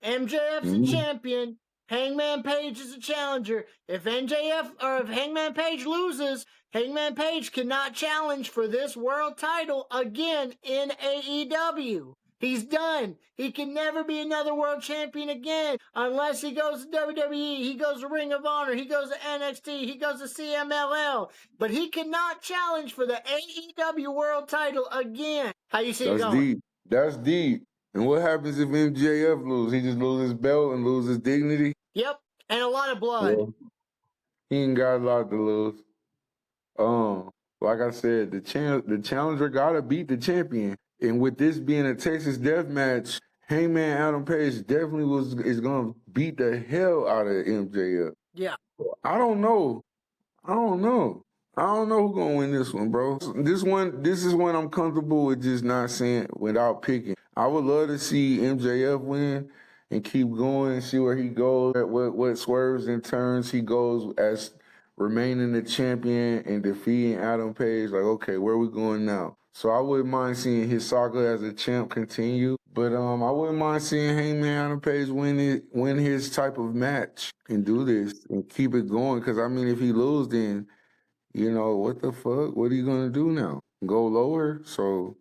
MJF's a Mhm. champion. Hangman Page is a challenger. If Hangman Page loses, Hangman Page cannot challenge for this world title again in AEW. He's done. He can never be another world champion again unless he goes to WWE, he goes to Ring of Honor, he goes to NXT, he goes to CMLL. But he cannot challenge for the AEW world title again. How you see it That's going? deep. That's deep. And what happens if MJF loses? He just loses his belt and loses dignity. Yep, and a lot of blood. Well, he ain't got a lot to lose. Um, like I said, the challenger gotta beat the champion. And with this being a Texas death match, Hangman Adam Page definitely is gonna beat the hell out of MJF. Yeah. I don't know. I don't know. I don't know who's gonna win this one, bro. This is one I'm comfortable with just not saying without picking. I would love to see MJF win and keep going, see where he goes, what swerves and turns he goes as remaining the champion and defeating Adam Page. Like, okay, where we going now? So I wouldn't mind seeing his saga as a champ continue, but I wouldn't mind seeing Hangman Adam Page win his type of match and do this and keep it going. Because I mean, if he loses, then you know what the fuck? What are you gonna do now? Go lower? So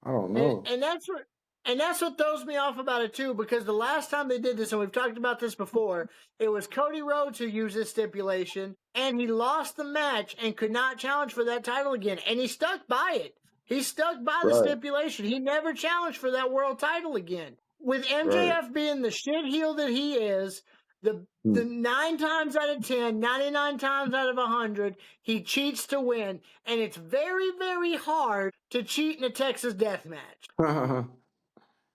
I don't know. And that's where And that's what throws me off about it too, because the last time they did this, and we've talked about this before, it was Cody Rhodes who used this stipulation, and he lost the match and could not challenge for that title again. And he stuck by it. He stuck by the stipulation. He never challenged for that world title again. With MJF being the shit heel that he is, the 9 times out of 10, 99 times out of 100, he cheats to win. And it's very, very hard to cheat in a Texas death match.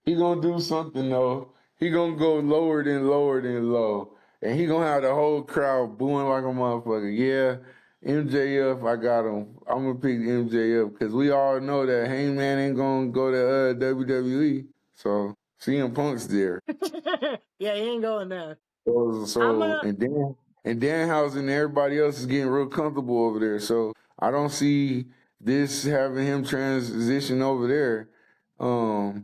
He gonna do something though. He gonna go lower than low. And he gonna have the whole crowd booing like a motherfucker. Yeah, MJF, I got him. I'm gonna pick MJF because we all know that Hangman ain't gonna go to WWE. So CM Punk's there. Yeah, he ain't going there. And Danhausen and everybody else is getting real comfortable over there. So I don't see this having him transition over there.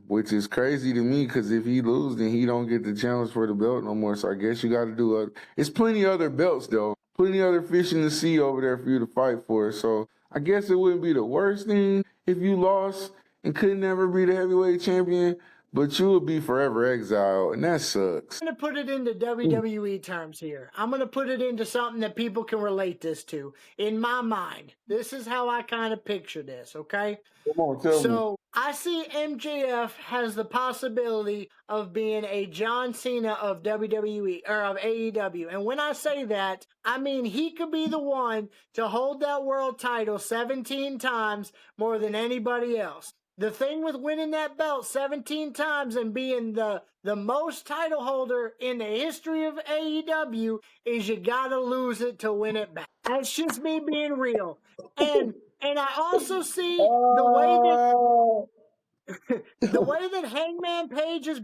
Which is crazy to me because if he loses, then he don't get the challenge for the belt no more. So I guess you got to do it. It's plenty other belts though, plenty other fish in the sea over there for you to fight for. So I guess it wouldn't be the worst thing if you lost and could never be the heavyweight champion, but you would be forever exiled, and that sucks. I'm going to put it into WWE terms here. I'm going to put it into something that people can relate this to. In my mind, this is how I kind of picture this, okay? Come on, tell me. I see MJF has the possibility of being a John Cena of WWE or of AEW. And when I say that, I mean he could be the one to hold that world title 17 times more than anybody else. The thing with winning that belt 17 times and being the most title holder in the history of AEW is you gotta lose it to win it back. That's just me being real. And I also see the way that Hangman Page is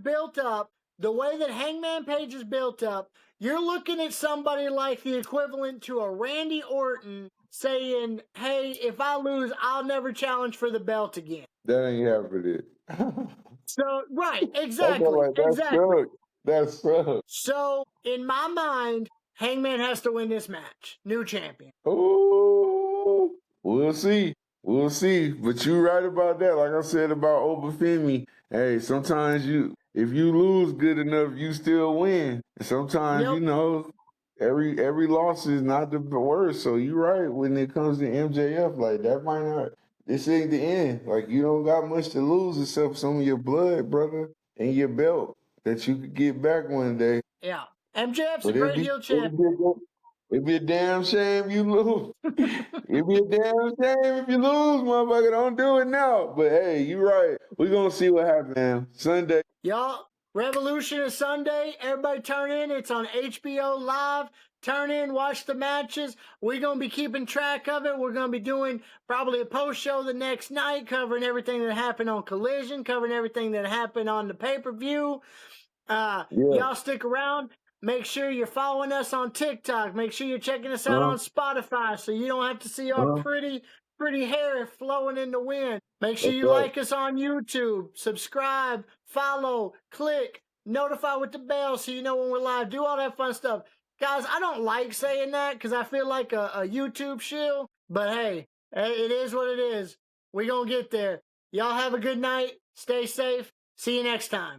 built up, you're looking at somebody like the equivalent to a Randy Orton saying, hey, if I lose, I'll never challenge for the belt again. That ain't happening. So, right, exactly. That sucks. So, in my mind, Hangman has to win this match. New champion. Oh, we'll see. But you're right about that. Like I said about Obafemi, hey, sometimes if you lose good enough, you still win. And sometimes, every loss is not the worst. So you're right when it comes to MJF. Like, that might not, this ain't the end. Like, you don't got much to lose except some of your blood, brother, and your belt that you could get back one day. Yeah. MJF's a great heel champion. It'd be a damn shame you lose. It'd be a damn shame if you lose, motherfucker. Don't do it now. But hey, you right. We're going to see what happens, man. Sunday. Y'all, Revolution is Sunday. Everybody turn in. It's on HBO Live. Turn in, watch the matches. We're going to be keeping track of it. We're going to be doing probably a post show the next night, covering everything that happened on Collision, covering everything that happened on the pay-per-view. Y'all stick around. Make sure you're following us on TikTok. Make sure you're checking us out on Spotify so you don't have to see our pretty hair flowing in the wind. Make sure you like us on YouTube. Subscribe, follow, click, notify with the bell so you know when we're live. Do all that fun stuff. Guys, I don't like saying that because I feel like a YouTube shill. But hey, it is what it is. We're going to get there. Y'all have a good night. Stay safe. See you next time.